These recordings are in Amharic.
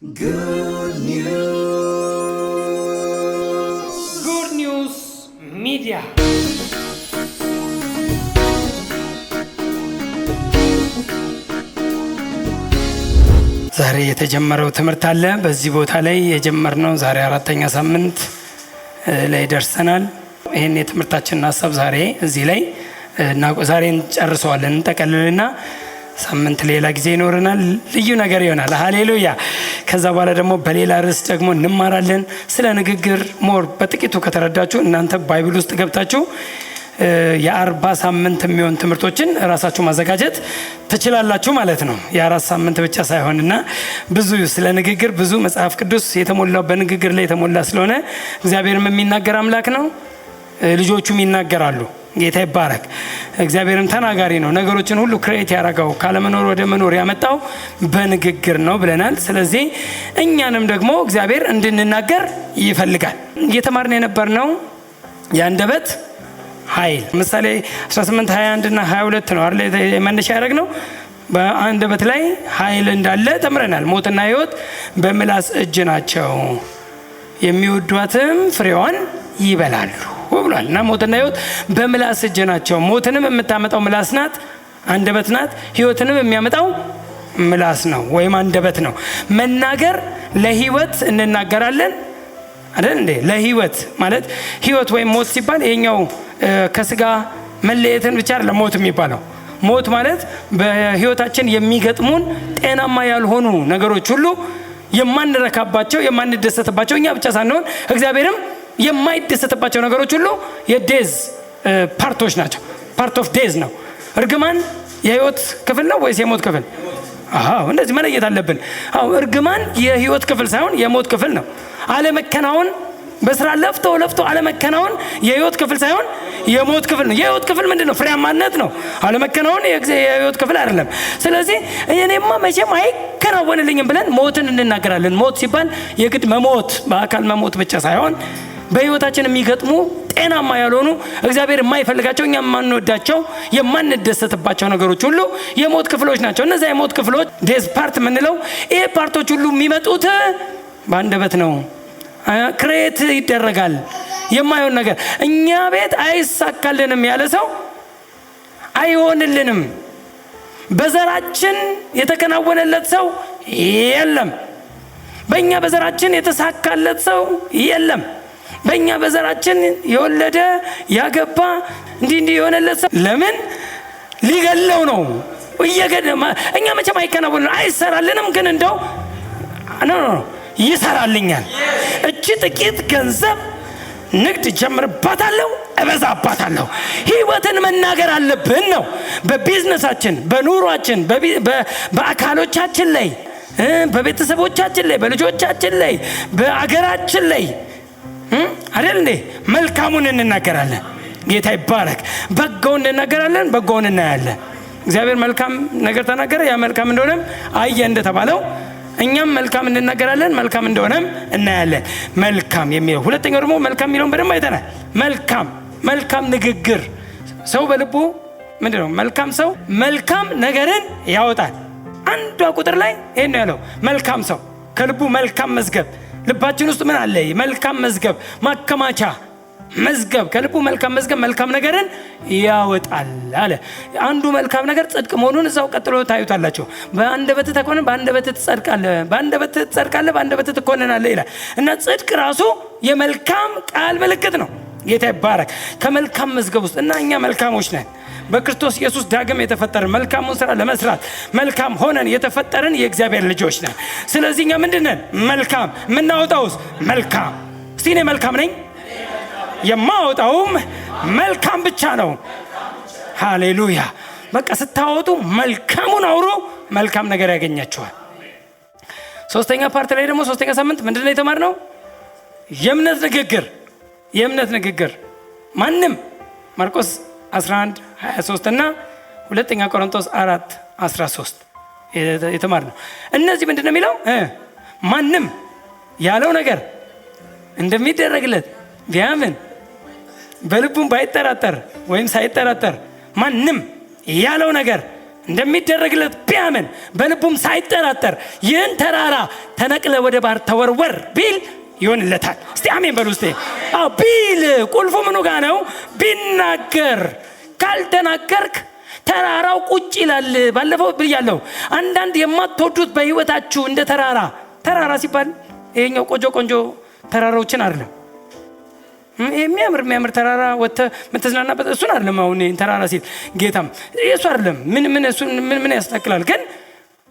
Good News Media. ዛሬ የተጀመረው ትምህርት አለ። በዚህ ቦታ ላይ የጀመርነው ዛሬ አራተኛ ሳምንት ላይ ደርሰናል። ይሄን የትምህርታችንን ሐሳብ ዛሬ እዚህ ላይ ዛሬ እንጨርሰዋለን። እንጠቀልልና ሳምንት ሌላ ጊዜ ይኖረናል። ልዩ ነገር ይሆናል። ሃሌሉያ። ከዛ በኋላ ደግሞ በሌላ ርዕስ ደግሞ እንማራለን። ስለ ንግግር ሞር በጥቂቱ ከተረዳችሁ እናንተ ባይብል ውስጥ ገብታችሁ የ40 ሳምንት የሚሆን ትምህርቶችን ራሳችሁ ማዘጋጀት ትችላላችሁ ማለት ነው። የ4 ሳምንት ብቻ ሳይሆንና ብዙ ስለ ንግግር ብዙ መጽሐፍ ቅዱስ የተሞላው በንግግር ላይ የተሞላ ስለሆነ እግዚአብሔርም የሚናገር አምላክ ነው። ልጆቹም ይናገራሉ። ጌታ ይባረክ። እግዚአብሔርም ተናጋሪ ነው። ነገሮችን ሁሉ ክሬት ያደረገው ካለመኖር ወደ መኖር ያመጣው በንግግር ነው ብለናል። ስለዚህ እኛንም ደግሞ እግዚአብሔር እንድንናገር ይፈልጋል። እየተማርን የነበርነው የአንደበት ኃይል ምሳሌ 18 21 እና 22 ነው አይደል መነሻ ያደረግነው። በአንደበት ላይ ኃይል እንዳለ ተምረናል። ሞትና ሕይወት በምላስ እጅ ናቸው፣ የሚወዷትም ፍሬዋን ይበላሉ ብሏል። እና ሞትና ሕይወት በምላስ እጅ ናቸው። ሞትንም የምታመጣው ምላስ ናት፣ አንደበት ናት። ሕይወትንም የሚያመጣው ምላስ ነው ወይም አንደበት ነው። መናገር ለሕይወት እንናገራለን አይደል እንዴ? ለሕይወት ማለት ሕይወት ወይም ሞት ሲባል ይሄኛው ከስጋ መለየትን ብቻ አይደለም ሞት የሚባለው። ሞት ማለት በሕይወታችን የሚገጥሙን ጤናማ ያልሆኑ ነገሮች ሁሉ የማንረካባቸው የማንደሰትባቸው፣ እኛ ብቻ ሳንሆን እግዚአብሔርም የማይደሰትባቸው ነገሮች ሁሉ የዴዝ ፓርቶች ናቸው። ፓርት ኦፍ ዴዝ ነው። እርግማን የሕይወት ክፍል ነው ወይስ የሞት ክፍል? እንደዚህ መለየት አለብን። እርግማን የሕይወት ክፍል ሳይሆን የሞት ክፍል ነው። አለመከናወን፣ በስራ ለፍቶ አለመከናወን የሕይወት ክፍል ሳይሆን የሞት ክፍል ነው። የሕይወት ክፍል ምንድን ነው? ፍሬያማነት ነው። አለመከናወን የሕይወት ክፍል አይደለም። ስለዚህ እኔማ መቼም አይከናወንልኝም ብለን ሞትን እንናገራለን። ሞት ሲባል የግድ መሞት፣ በአካል መሞት ብቻ ሳይሆን በሕይወታችን የሚገጥሙ ጤናማ ያልሆኑ እግዚአብሔር የማይፈልጋቸው እኛ የማንወዳቸው የማንደሰትባቸው ነገሮች ሁሉ የሞት ክፍሎች ናቸው። እነዚያ የሞት ክፍሎች ዴዝ ፓርት የምንለው ይሄ ፓርቶች ሁሉ የሚመጡት በአንደበት ነው። ክሬት ይደረጋል የማይሆን ነገር። እኛ ቤት አይሳካልንም ያለ ሰው አይሆንልንም። በዘራችን የተከናወነለት ሰው የለም። በእኛ በዘራችን የተሳካለት ሰው የለም። በእኛ በዘራችን የወለደ ያገባ እንዲህ የሆነለት ሰው ለምን ሊገለው ነው እየገደማ። እኛ መቼም አይከናወን አይሰራልንም። ግን እንደው ይሰራልኛል። እቺ ጥቂት ገንዘብ ንግድ ጀምርባታለሁ፣ እበዛባታለሁ። ሕይወትን መናገር አለብን ነው። በቢዝነሳችን፣ በኑሯችን፣ በአካሎቻችን ላይ፣ በቤተሰቦቻችን ላይ፣ በልጆቻችን ላይ፣ በአገራችን ላይ አይደል እንዴ? መልካሙን እንናገራለን። ጌታ ይባረክ። በጎውን እንናገራለን፣ በጎውን እናያለን። እግዚአብሔር መልካም ነገር ተናገረ፣ ያ መልካም እንደሆነም አየ እንደተባለው እኛም መልካም እንናገራለን፣ መልካም እንደሆነም እናያለን። መልካም የሚለው ሁለተኛው ደግሞ መልካም የሚለውን በደንብ አይተናል። መልካም ንግግር ሰው በልቡ ምንድነው? መልካም ሰው መልካም ነገርን ያወጣል። አንዷ ቁጥር ላይ ይሄን ነው ያለው። መልካም ሰው ከልቡ መልካም መዝገብ። ልባችን ውስጥ ምን አለ? መልካም መዝገብ፣ ማከማቻ መዝገብ። ከልቡ መልካም መዝገብ መልካም ነገርን ያወጣል አለ። አንዱ መልካም ነገር ጽድቅ መሆኑን እዛው ቀጥሎ ታዩታላችሁ። በአንደበትህ ተኮነ፣ በአንደበትህ ትጸድቃለህ፣ በአንደበትህ ትጸድቃለህ፣ በአንደበትህ ትኮነናለህ ይላል እና ጽድቅ ራሱ የመልካም ቃል ምልክት ነው። ጌታ ይባረክ። ከመልካም መዝገብ ውስጥ እና እኛ መልካሞች ነን። በክርስቶስ ኢየሱስ ዳግም የተፈጠርን መልካሙን ስራ ለመስራት መልካም ሆነን የተፈጠርን የእግዚአብሔር ልጆች ነን። ስለዚህ እኛ ምንድነን? መልካም። የምናወጣውስ መልካም። እስቲ እኔ መልካም ነኝ፣ የማወጣውም መልካም ብቻ ነው። ሃሌሉያ። በቃ ስታወጡ መልካሙን አውሩ፣ መልካም ነገር ያገኛችኋል። ሶስተኛ ፓርት ላይ ደግሞ ሶስተኛ ሳምንት ምንድነው የተማርነው? የእምነት ንግግር ማንም ማርቆስ 11:23 እና ሁለተኛ ቆሮንቶስ 4:13 የተማርነው እነዚህ ምንድነው የሚለው? ማንም ያለው ነገር እንደሚደረግለት ቢያምን በልቡም ባይጠራጠር ወይም ሳይጠራጠር ማንም ያለው ነገር እንደሚደረግለት ቢያምን በልቡም ሳይጠራጠር ይህን ተራራ ተነቅለ ወደ ባህር ተወርወር ቢል ይሆንለታል። እስቲ አሜን በሉ። እስቲ ቢል ቁልፉ ምኑ ጋር ነው? ቢናገር። ካልተናገርክ ተራራው ቁጭ ይላል። ባለፈው ብያለሁ። አንዳንድ የማትወዱት በህይወታችሁ እንደ ተራራ ሲባል ይሄኛው ቆንጆ ተራራዎችን አይደለም። የሚያምር ተራራ ወጥተ ምትዝናናበት እሱን አይደለም። አሁን ተራራ ሲል ጌታም እሱ አይደለም። ምን ያስተካክላል? ግን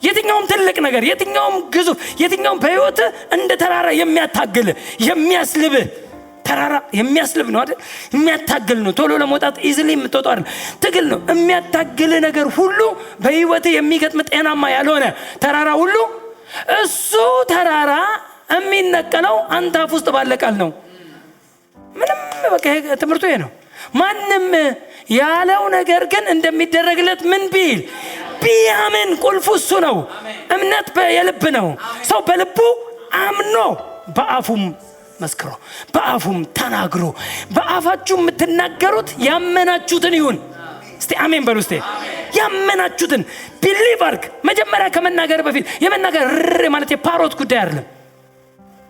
የትኛውም ትልቅ ነገር፣ የትኛውም ግዙፍ፣ የትኛውም በህይወት እንደ ተራራ የሚያታግል የሚያስልብ ተራራ የሚያስልብ ነው አይደል? የሚያታግል ነው። ቶሎ ለመውጣት ኢዚሊ የምትወጣው አይደል? ትግል ነው። የሚያታግል ነገር ሁሉ በህይወት የሚገጥም ጤናማ ያልሆነ ተራራ ሁሉ እሱ ተራራ የሚነቀለው አንተ አፍ ውስጥ ባለ ቃል ነው። ምንም በቃ ትምህርቱ ይሄ ነው። ማንም ያለው ነገር ግን እንደሚደረግለት ምን ቢያምን ቁልፉ እሱ ነው። እምነት የልብ ነው። ሰው በልቡ አምኖ በአፉም መስክሮ በአፉም ተናግሮ። በአፋችሁ የምትናገሩት ያመናችሁትን ይሁን። እስቲ አሜን በሉ። እስቲ ያመናችሁትን ቢሊቭ አድርግ። መጀመሪያ ከመናገር በፊት የመናገር ማለት የፓሮት ጉዳይ አይደለም።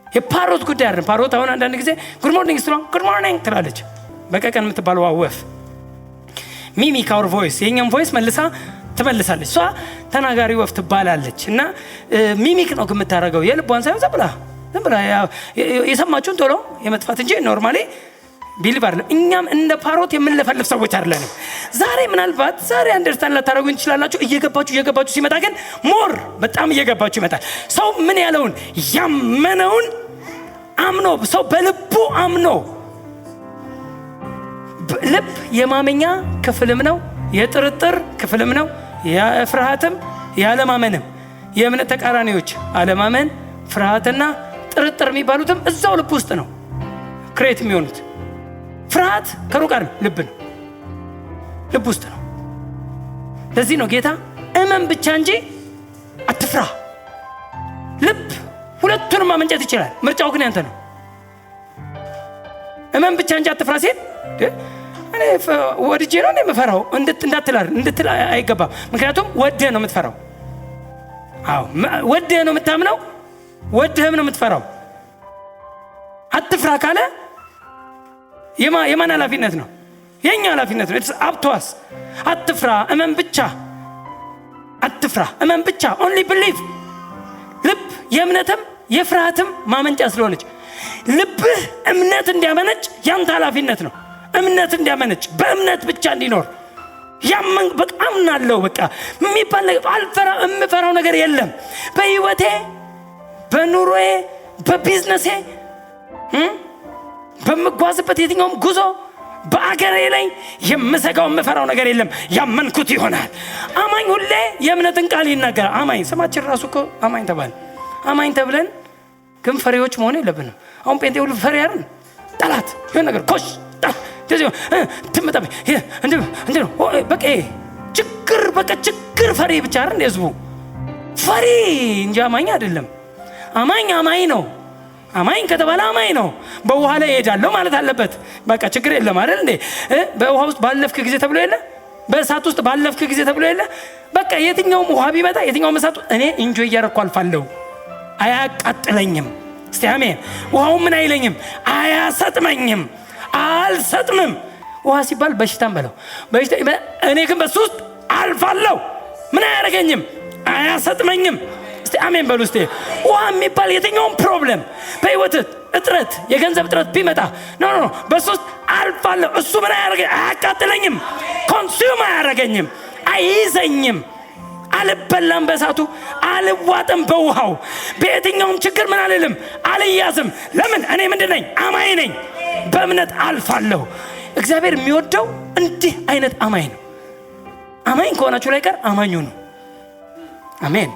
የፓሮት ጉዳይ አይደለም። ፓሮት አሁን አንዳንድ ጊዜ ጉድ ሞርኒንግ ስትሮንግ ጉድ ሞርኒንግ ትላለች። በቀቀን የምትባለው ወፍ ሚሚክ አወር ቮይስ፣ የኛም ቮይስ መልሳ ትመልሳለች። እሷ ተናጋሪ ወፍ ትባላለች። እና ሚሚክ ነው የምታደርገው የልቧን ሳይሆን ዝም ብላ የሰማችሁን ቶሎ የመጥፋት እንጂ ኖርማሊ ቢሊቭ አይደለም። እኛም እንደ ፓሮት የምንለፈልፍ ሰዎች አይደለንም። ዛሬ ምናልባት አንደርስታንድ ላታደርጉኝ ትችላላችሁ። እየገባችሁ ሲመጣ ግን ሞር በጣም እየገባችሁ ይመጣል። ሰው ምን ያለውን ያመነውን አምኖ፣ ሰው በልቡ አምኖ። ልብ የማመኛ ክፍልም ነው፣ የጥርጥር ክፍልም ነው፣ የፍርሃትም የአለማመንም። የእምነት ተቃራኒዎች አለማመን፣ ፍርሃትና ጥርጥር የሚባሉትም እዛው ልብ ውስጥ ነው ክሬት የሚሆኑት። ፍርሃት ከሩቅ አይደለም፣ ልብ ውስጥ ነው። ለዚህ ነው ጌታ እመን ብቻ እንጂ አትፍራ። ልብ ሁለቱንም ማመንጨት ይችላል። ምርጫው ግን ያንተ ነው። እመን ብቻ እንጂ አትፍራ ሲል እኔ ወድጄ ነው የምፈራው እንድትል አይገባም። ምክንያቱም ወደህ ነው የምትፈራው። ወደህ ነው የምታምነው፣ ወደህም ነው የምትፈራው። አትፍራ ካለ የማን ኃላፊነት ነው? የኛ ኃላፊነት ነው። ኢትስ አፕ ቱ አስ። አትፍራ፣ እመን ብቻ። አትፍራ፣ እመን ብቻ። ኦንሊ ቢሊቭ። ልብ የእምነትም የፍርሃትም ማመንጫ ስለሆነች ልብህ እምነት እንዲያመነጭ ያንተ ኃላፊነት ነው። እምነት እንዲያመነጭ በእምነት ብቻ እንዲኖር ያመን። በቃ አምናለሁ በቃ የሚባል ነገር የምፈራው ነገር የለም በህይወቴ፣ በኑሮዬ፣ በቢዝነሴ፣ በመጓዝበት የትኛውም ጉዞ፣ በአገሬ ላይ የምሰጋው የምፈራው ነገር የለም። ያመንኩት ይሆናል። አማኝ ሁሌ የእምነትን ቃል ይናገራል። አማኝ ስማችን ራሱ እኮ አማኝ ተባለ። አማኝ ተብለን ግን ፈሪዎች መሆን የለብንም። አሁን ጴንጤ ሁሉ ፈሪ አይደል? ጠላት የሆነ ነገር ኮሽ ትምጣ በቃ ችግር ፈሪ ብቻ አይደል? ህዝቡ ፈሪ እንጂ አማኝ አይደለም። አማኝ ነው። አማኝ ከተባለ አማኝ ነው። በውሃ ላይ እሄዳለሁ ማለት አለበት። በቃ ችግር የለም አይደል እንዴ? በውሃ ውስጥ ባለፍክ ጊዜ ተብሎ የለ? በእሳት ውስጥ ባለፍክ ጊዜ ተብሎ የለ? በቃ የትኛውም ውሃ ቢመጣ የትኛውም እሳት እኔ ኢንጆይ እያደረኩ አልፋለሁ። አያቃጥለኝም። እስቲ አሜን። ውሃው ምን አይለኝም? አያሰጥመኝም። አልሰጥምም። ውሃ ሲባል በሽታም በለው በሽታ፣ እኔ ግን በሱ ውስጥ አልፋለሁ። ምን አያደርገኝም? አያሰጥመኝም። እስቲ አሜን በሉ። እስቲ ውሃ የሚባል የትኛውም ፕሮብለም በህይወት እጥረት፣ የገንዘብ እጥረት ቢመጣ ኖ በሱ ውስጥ አልፋለሁ። እሱ ምን አያደርገኝም? አያቃጥለኝም። ኮንሱም አያደርገኝም። አይይዘኝም። አልበላም በእሳቱ፣ አልዋጥም በውሃው። በየትኛውም ችግር ምን አልልም፣ አልያዝም። ለምን? እኔ ምንድን ነኝ? አማኝ ነኝ። በእምነት አልፋለሁ። እግዚአብሔር የሚወደው እንዲህ አይነት አማኝ ነው። አማኝ ከሆናችሁ ላይ ቀር አማኙ ነው። አሜን።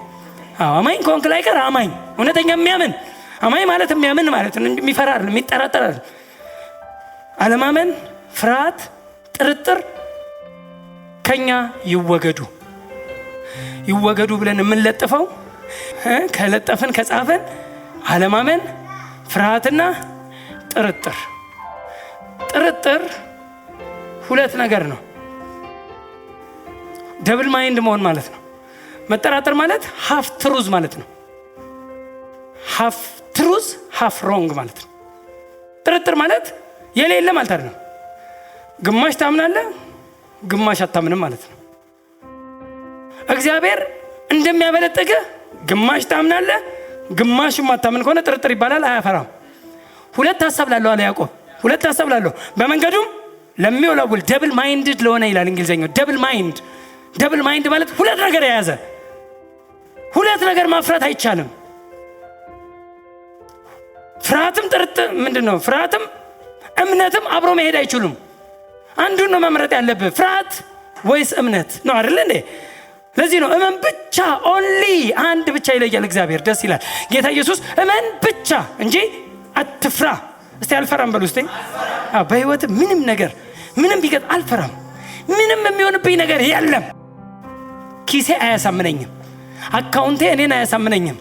አማኝ ከሆንክ ላይ ቀር አማኝ፣ እውነተኛ የሚያምን አማኝ ማለት የሚያምን ማለት ነው። የሚፈራ አይደለም፣ የሚጠራጠር አይደለም። አለማመን፣ ፍርሃት፣ ጥርጥር ከኛ ይወገዱ ብለን የምንለጥፈው ከለጠፍን ከጻፈን አለማመን፣ ፍርሃትና ጥርጥር ሁለት ነገር ነው። ደብል ማይንድ መሆን ማለት ነው። መጠራጠር ማለት ሃፍ ትሩዝ ማለት ነው። ሃፍ ትሩዝ ሃፍ ሮንግ ማለት ነው። ጥርጥር ማለት የሌለ ማለት አይደለም። ግማሽ ታምናለህ፣ ግማሽ አታምንም ማለት ነው። እግዚአብሔር እንደሚያበለጥግህ ግማሽ ታምናለህ፣ ግማሽም አታምን ከሆነ ጥርጥር ይባላል፣ አያፈራም። ሁለት ሐሳብ ላለው አለ ያዕቆብ። ሁለት ሐሳብ ላለው በመንገዱም ለሚወላውል ደብል ማይንድድ ለሆነ ይላል እንግሊዘኛው። ደብል ማይንድ ማለት ሁለት ነገር የያዘ። ሁለት ነገር ማፍራት አይቻልም። ፍርሃትም ጥርጥር ምንድነው? ፍርሃትም እምነትም አብሮ መሄድ አይችሉም። አንዱን ነው መምረጥ ያለብህ፣ ፍርሃት ወይስ እምነት ነው አይደል እንዴ? ለዚህ ነው እመን ብቻ ኦንሊ አንድ ብቻ ይለያል እግዚአብሔር። ደስ ይላል ጌታ ኢየሱስ እመን ብቻ እንጂ አትፍራ። እስቲ አልፈራም በሉ እስቲ። በህይወት ምንም ነገር ምንም ቢገጥ አልፈራም። ምንም የሚሆንብኝ ነገር የለም። ኪሴ አያሳምነኝም፣ አካውንቴ እኔን አያሳምነኝም፣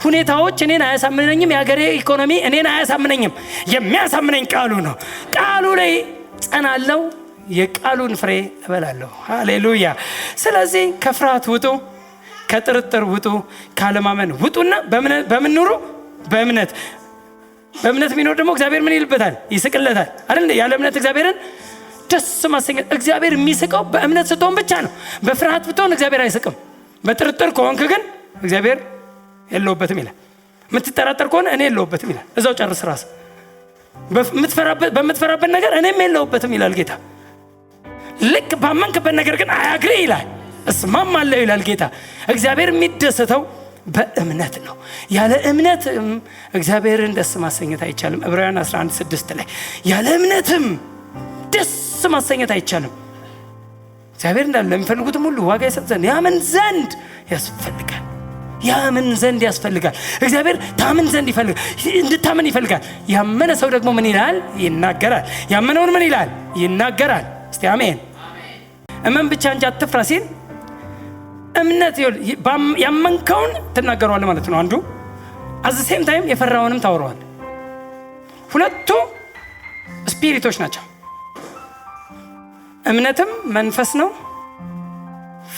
ሁኔታዎች እኔን አያሳምነኝም፣ የሀገሬ ኢኮኖሚ እኔን አያሳምነኝም። የሚያሳምነኝ ቃሉ ነው። ቃሉ ላይ ጸናለሁ፣ የቃሉን ፍሬ እበላለሁ። ሃሌሉያ። ስለዚህ ከፍርሃት ውጡ፣ ከጥርጥር ውጡ፣ ካለማመን ውጡና በምን ኑሩ? በእምነት የሚኖር ደግሞ እግዚአብሔር ምን ይልበታል? ይስቅለታል አይደል? ያለ እምነት እግዚአብሔርን ደስ ማሰኘት። እግዚአብሔር የሚስቀው በእምነት ስትሆን ብቻ ነው። በፍርሃት ብትሆን እግዚአብሔር አይስቅም። በጥርጥር ከሆንክ ግን እግዚአብሔር የለውበትም ይላል። የምትጠራጠር ከሆነ እኔ የለውበትም ይላል። እዛው ጨርስ ራስ። በምትፈራበት ነገር እኔም የለውበትም ይላል ጌታ። ልክ ባመንክበት ነገር ግን አያግሬ ይላል፣ እስማማለሁ ይላል ጌታ። እግዚአብሔር የሚደሰተው በእምነት ነው። ያለ እምነት እግዚአብሔርን ደስ ማሰኘት አይቻልም። ዕብራውያን 11:6 ላይ ያለ እምነትም ደስ ማሰኘት አይቻልም። እግዚአብሔር እንዳለ ለሚፈልጉትም ሁሉ ዋጋ ይሰጥ ዘንድ ያምን ዘንድ ያስፈልጋል። ያምን ዘንድ ያስፈልጋል። እግዚአብሔር ታምን ዘንድ ይፈልጋል፣ እንድታምን ይፈልጋል። ያመነ ሰው ደግሞ ምን ይላል? ይናገራል። ያመነውን ምን ይላል? ይናገራል። እስቲ አሜን። እመን ብቻ እንጂ አትፍራ ሲል እምነት ያመንከውን ትናገረዋለህ ማለት ነው። አንዱ አት ዘ ሴም ታይም የፈራውንም ታወራዋል። ሁለቱ ስፒሪቶች ናቸው። እምነትም መንፈስ ነው፣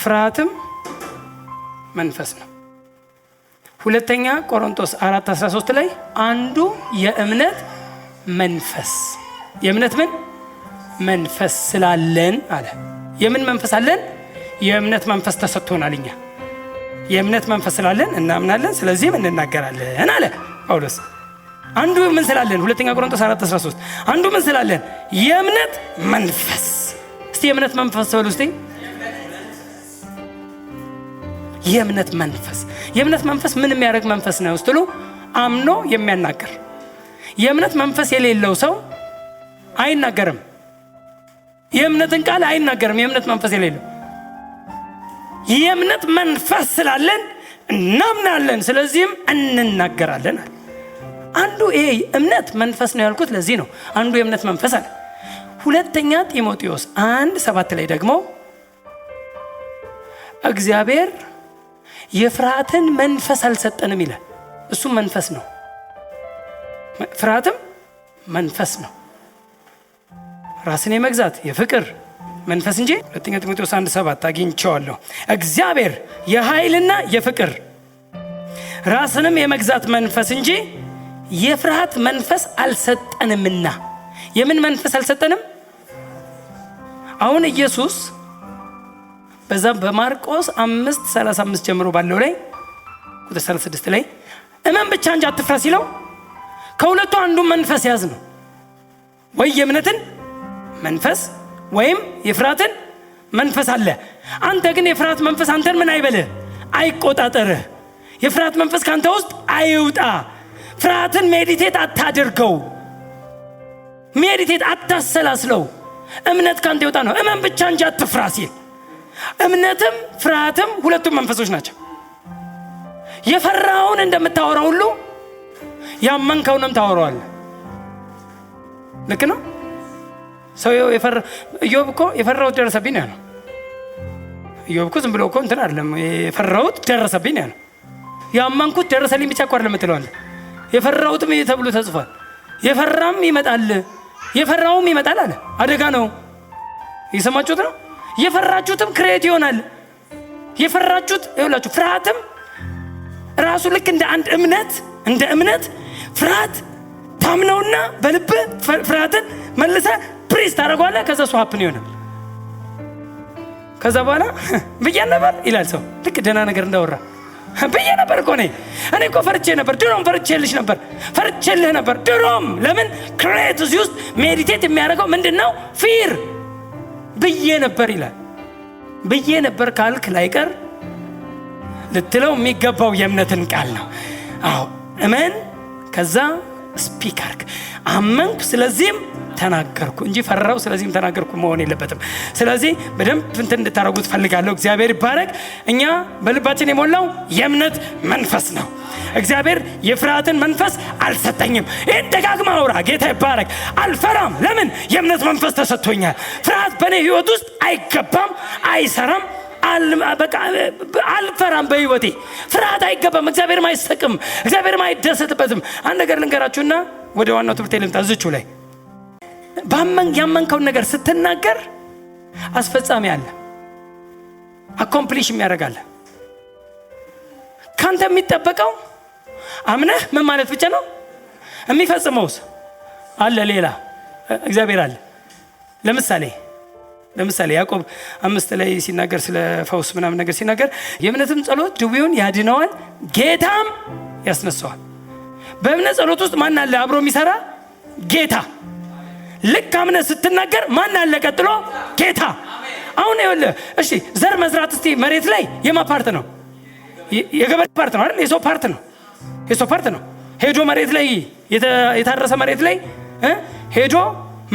ፍርሃትም መንፈስ ነው። ሁለተኛ ቆሮንቶስ 4:13 ላይ አንዱ የእምነት መንፈስ ምን መንፈስ ስላለን አለ። የምን መንፈስ አለን? የእምነት መንፈስ ተሰጥቶናል። እኛ የእምነት መንፈስ ስላለን እናምናለን፣ ስለዚህም እንናገራለን አለ ጳውሎስ። አንዱ ምን ስላለን? ሁለተኛ ቆሮንቶስ 4:13 አንዱ ምን ስላለን? የእምነት መንፈስ። እስቲ የእምነት መንፈስ በሉ እስቲ። የእምነት መንፈስ። የእምነት መንፈስ ምን የሚያደርግ መንፈስ ነው ስትሉ፣ አምኖ የሚያናገር። የእምነት መንፈስ የሌለው ሰው አይናገርም። የእምነትን ቃል አይናገርም። የእምነት መንፈስ የሌለው። የእምነት መንፈስ ስላለን እናምናለን፣ ስለዚህም እንናገራለን። አንዱ ይሄ እምነት መንፈስ ነው ያልኩት ለዚህ ነው። አንዱ የእምነት መንፈስ አለ። ሁለተኛ ጢሞቴዎስ 1:7 ላይ ደግሞ እግዚአብሔር የፍርሃትን መንፈስ አልሰጠንም ይላል። እሱም መንፈስ ነው። ፍርሃትም መንፈስ ነው። ራስን የመግዛት የፍቅር መንፈስ እንጂ። ሁለተኛ ጢሞቴዎስ 1:7 አግኝቼዋለሁ። እግዚአብሔር የኃይልና የፍቅር ራስንም የመግዛት መንፈስ እንጂ የፍርሃት መንፈስ አልሰጠንምና። የምን መንፈስ አልሰጠንም? አሁን ኢየሱስ በዛ በማርቆስ 5:35 ጀምሮ ባለው ላይ ቁጥር 36 ላይ እመን ብቻ እንጂ አትፍራ ሲለው ከሁለቱ አንዱ መንፈስ ያዝ ነው። ወይ የእምነትን መንፈስ ወይም የፍርሃትን መንፈስ አለ። አንተ ግን የፍርሃት መንፈስ አንተን ምን አይበልህ? አይቆጣጠርህ። የፍርሃት መንፈስ ካንተ ውስጥ አይውጣ። ፍርሃትን ሜዲቴት አታድርገው፣ ሜዲቴት አታሰላስለው። እምነት ካንተ ይውጣ ነው። እመን ብቻ እንጂ አትፍራ ሲል እምነትም ፍርሃትም ሁለቱም መንፈሶች ናቸው። የፈራውን እንደምታወራው ሁሉ ያመንከውንም ታወራዋለህ። ልክ ነው። ሰው ኢዮብ እኮ የፈራሁት ደረሰብኝ ነው። ኢዮብ እኮ ዝም ብሎ እኮ እንትን አይደለም፣ የፈራሁት ደረሰብኝ ነው። ያመንኩት ደረሰልኝ ብቻ እኮ አይደለም ትለዋለህ። የፈራሁትም ተብሎ ተጽፏል። የፈራም ይመጣል፣ የፈራውም ይመጣል አለ። አደጋ ነው። እየሰማችሁት ነው። የፈራችሁትም ክሬት ይሆናል። የፈራችሁት ይኸውላችሁ ፍርሃትም ራሱ ልክ እንደ አንድ እምነት ፍርሃት ታምነውና በልብ ፍርሃትን መልሰ ፕሪስ ታደርገዋለህ። ከዛ እሱ ሀፕን ይሆናል። ከዛ በኋላ ብዬ ነበር ይላል ሰው ልክ ደህና ነገር እንዳወራ ብዬ ነበር እኮ እኔ እኮ ፈርቼ ነበር ድሮም ፈርቼልህ ነበር ድሮም። ለምን ክሬት እዚህ ውስጥ ሜዲቴት የሚያደርገው ምንድነው? ፊር ብዬ ነበር ይላል። ብዬ ነበር ካልክ ላይቀር ልትለው የሚገባው የእምነትን ቃል ነው። አዎ እመን፣ ከዛ ስፒክ አርግ። አመንኩ ስለዚህም ተናገርኩ እንጂ ፈራው ስለዚህም ተናገርኩ መሆን የለበትም። ስለዚህ በደንብ እንትን እንድታረጉት ፈልጋለሁ። እግዚአብሔር ይባረክ። እኛ በልባችን የሞላው የእምነት መንፈስ ነው። እግዚአብሔር የፍርሃትን መንፈስ አልሰጠኝም። ይህን ደጋግማ አውራ። ጌታ ይባረክ። አልፈራም። ለምን? የእምነት መንፈስ ተሰጥቶኛል። ፍርሃት በእኔ ህይወት ውስጥ አይገባም፣ አይሰራም። አልፈራም። በህይወቴ ፍርሃት አይገባም። እግዚአብሔርም አይሰቅም፣ እግዚአብሔርም አይደሰትበትም። አንድ ነገር ልንገራችሁና ወደ ዋናው ትምህርት ልምጣ። እዚቹ ላይ ያመንከውን ነገር ስትናገር አስፈጻሚ አለ፣ አኮምፕሊሽ የሚያደርጋለ። ካንተ የሚጠበቀው አምነህ ምን ማለት ብቻ ነው። የሚፈጽመውስ አለ፣ ሌላ እግዚአብሔር አለ። ለምሳሌ ያዕቆብ 5 ላይ ሲናገር ስለ ፈውስ ምናምን ነገር ሲናገር የእምነትም ጸሎት ድውዩን ያድነዋል ጌታም ያስነሳዋል። በእምነት ጸሎት ውስጥ ማን አለ አብሮ የሚሰራ? ጌታ። ልክ አምነህ ስትናገር ማን አለ ቀጥሎ? ጌታ። አሁን ይኸውልህ እሺ ዘር መዝራት እስቲ መሬት ላይ የማ ፓርት ነው? የገበሬ ፓርት ነው አይደል? የሰው ፓርት ነው። ሄዶ መሬት ላይ የታረሰ መሬት ላይ ሄዶ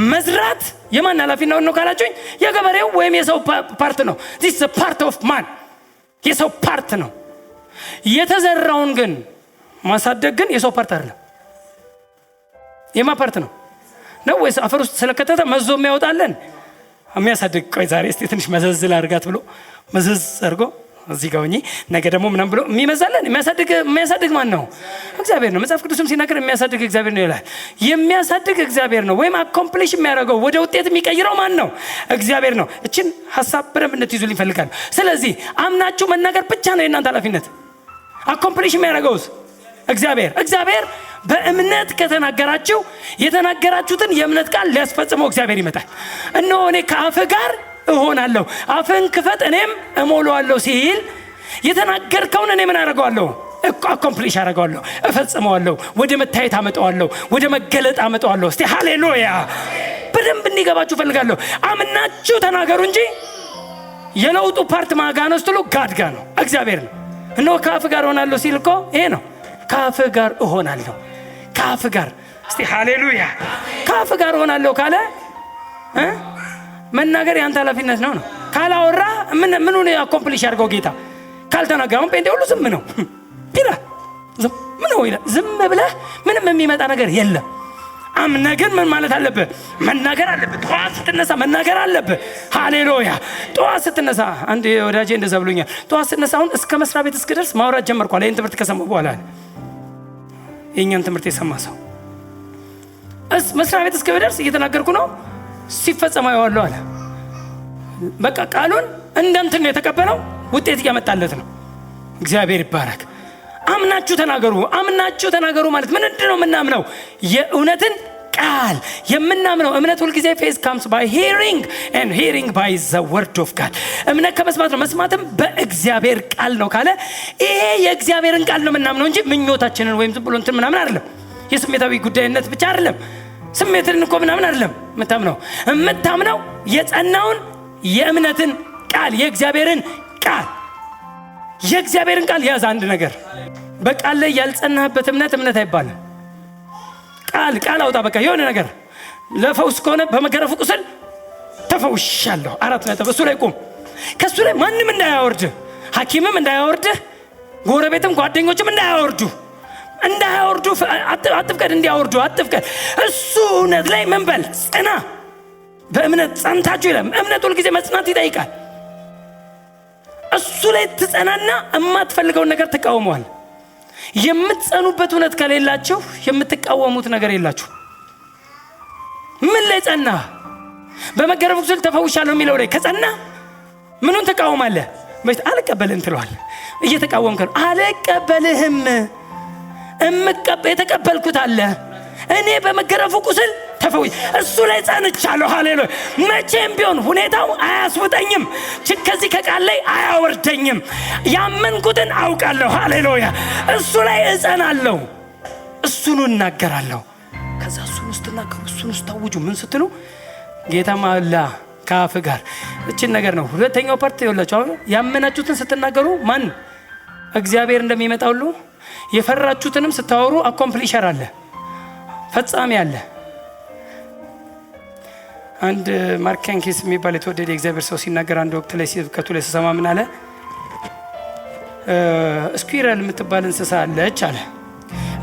መዝራት የማን ኃላፊነት ነው ካላችሁኝ የገበሬው ወይም የሰው ፓርት ነው። this is a part of man፣ የሰው ፓርት ነው። የተዘራውን ግን ማሳደግ ግን የሰው ፓርት አይደለም። የማ ፓርት ነው ወይስ አፈር ውስጥ ስለከተተ መዞ የሚያወጣለን የሚያሳድግ? ቆይ ዛሬ እስቲ ትንሽ መዘዝ ላድርጋት ብሎ መዘዝ አድርጎ እዚህ ጋር ሆኜ ነገ ደግሞ ምናምን ብሎ የሚመዛለን የሚያሳድግ ማን ነው? እግዚአብሔር ነው። መጽሐፍ ቅዱስም ሲናገር የሚያሳድግ እግዚአብሔር ነው ይላል። የሚያሳድግ እግዚአብሔር ነው። ወይም አኮምፕሊሽ የሚያደርገው ወደ ውጤት የሚቀይረው ማን ነው? እግዚአብሔር ነው። እችን ሀሳብ በደንብ እንድትይዙልኝ እፈልጋለሁ። ስለዚህ አምናችሁ መናገር ብቻ ነው የእናንተ ኃላፊነት። አኮምፕሊሽ የሚያደርገውስ እግዚአብሔር በእምነት ከተናገራችሁ የተናገራችሁትን የእምነት ቃል ሊያስፈጽመው እግዚአብሔር ይመጣል። እነሆ እኔ ከአፍህ ጋር እሆናለሁ፣ አፍህን ክፈት እኔም እሞላዋለሁ ሲል የተናገርከውን እኔ ምን አደርገዋለሁ? አኮምፕሊሽ አደርገዋለሁ፣ እፈጽመዋለሁ፣ ወደ መታየት አመጣዋለሁ፣ ወደ መገለጥ አመጣዋለሁ። እስቲ ሃሌሉያ! በደንብ እንዲገባችሁ ፈልጋለሁ። አምናችሁ ተናገሩ እንጂ የለውጡ ፓርት ማጋን ውስጥ ጋድጋ ነው፣ እግዚአብሔር ነው። እነሆ ከአፍህ ጋር እሆናለሁ ሲል እኮ ይሄ ነው። ከአፍህ ጋር እሆናለሁ፣ ከአፍህ ጋር እስቲ ሃሌሉያ! ከአፍህ ጋር እሆናለሁ ካለ መናገር ያንተ ኃላፊነት ነው። ካላወራ ምኑን አኮምፕሊሽ ያድርገው ጌታ? ካልተናገረ አሁን ጴንጤ ሁሉ ዝም ነው ይላል። ዝም ነው ይላል። ዝም ብለህ ምንም የሚመጣ ነገር የለም። አምነህ ግን ምን ማለት አለብህ? መናገር አለብህ። ጠዋት ስትነሳ መናገር አለብህ። ሃሌሉያ! ጠዋት ስትነሳ አንድ ወዳጄ እንደዛ ብሎኛል። ጠዋት ስትነሳ አሁን እስከ መስሪያ ቤት እስክደርስ ማውራት ጀመርኳል። ይህን ትምህርት ከሰማሁ በኋላ የእኛን ትምህርት የሰማ ሰው መስሪያ ቤት እስክደርስ እየተናገርኩ ነው፣ ሲፈጸም አየዋለሁ አለ። በቃ ቃሉን እንደንትን ነው የተቀበለው፣ ውጤት እያመጣለት ነው። እግዚአብሔር ይባረክ። አምናችሁ ተናገሩ ማለት ምንድነው? የምናምነው የእውነትን ቃል የምናምነው። እምነት ሁልጊዜ faith comes by hearing and hearing by the word of God። እምነት ከመስማት ነው፣ መስማትም በእግዚአብሔር ቃል ነው ካለ ይሄ የእግዚአብሔርን ቃል ነው የምናምነው እንጂ ምኞታችንን ወይም ዝም ብሎ እንትን ምናምን አይደለም። የስሜታዊ ጉዳይነት ብቻ አይደለም። ስሜትን እኮ ምናምን አይደለም የምታምነው የጸናውን የእምነትን ቃል የእግዚአብሔርን ቃል ያዝ። አንድ ነገር በቃል ላይ ያልጸናህበት እምነት አይባልም። ቃል አውጣ። በቃ የሆነ ነገር ለፈውስ ከሆነ በመገረፉ ቁስል ተፈውሻለሁ፣ 4 ነጥብ። እሱ ላይ ቁም። ከሱ ላይ ማንም እንዳያወርድህ፣ ሐኪምም እንዳያወርድህ፣ ጎረቤትም ጓደኞችም እንዳያወርዱ አትፍቀድ። እንዲያወርዱ አትፍቀድ። እሱ እውነት ላይ ምን በል ጽና። በእምነት ጸንታችሁ ይላል። እምነት ሁልጊዜ መጽናት ይጠይቃል። እሱ ላይ ትጸናና የማትፈልገውን ነገር ትቃወመዋል። የምትጸኑበት እውነት ከሌላችሁ የምትቃወሙት ነገር የላችሁ። ምን ላይ ጸና? በመገረፉ ቁስል ተፈውሻለሁ የሚለው ላይ ከጸና ምኑን ተቃወማለህ? አልቀበልህም ትለዋለህ። እየተቃወምክ ነው። አልቀበልህም። የተቀበልኩት አለ። እኔ በመገረፉ ቁስል ተፈውሼ እሱ ላይ ጸንቻለሁ። ሃሌሉያ። መቼም ቢሆን ሁኔታው አያስውጠኝም። ከዚህ ከቃል ላይ አያወርደኝም። ያመንኩትን አውቃለሁ። ሃሌሉያ። እሱ ላይ እጸናለሁ። እሱን እናገራለሁ። ከዛ እሱን ውስጥ ተናገሩ። እሱን ውስጥ ታውጁ። ምን ስትሉ ጌታ ማላ ካፍ ጋር እቺን ነገር ነው። ሁለተኛው ፓርት ይወላችሁ። አሁን ያመናችሁትን ስትናገሩ ማን እግዚአብሔር እንደሚመጣ ሁሉ የፈራችሁትንም ስታወሩ አኮምፕሊሸር አለ፣ ፈጻሚ አለ። አንድ ማርክ ኬንኪስ የሚባል የተወደደ የእግዚአብሔር ሰው ሲናገር አንድ ወቅት ላይ ሲከቱ ላይ ተሰማ ምን አለ? ስኩዊረል የምትባል እንስሳ አለች አለ።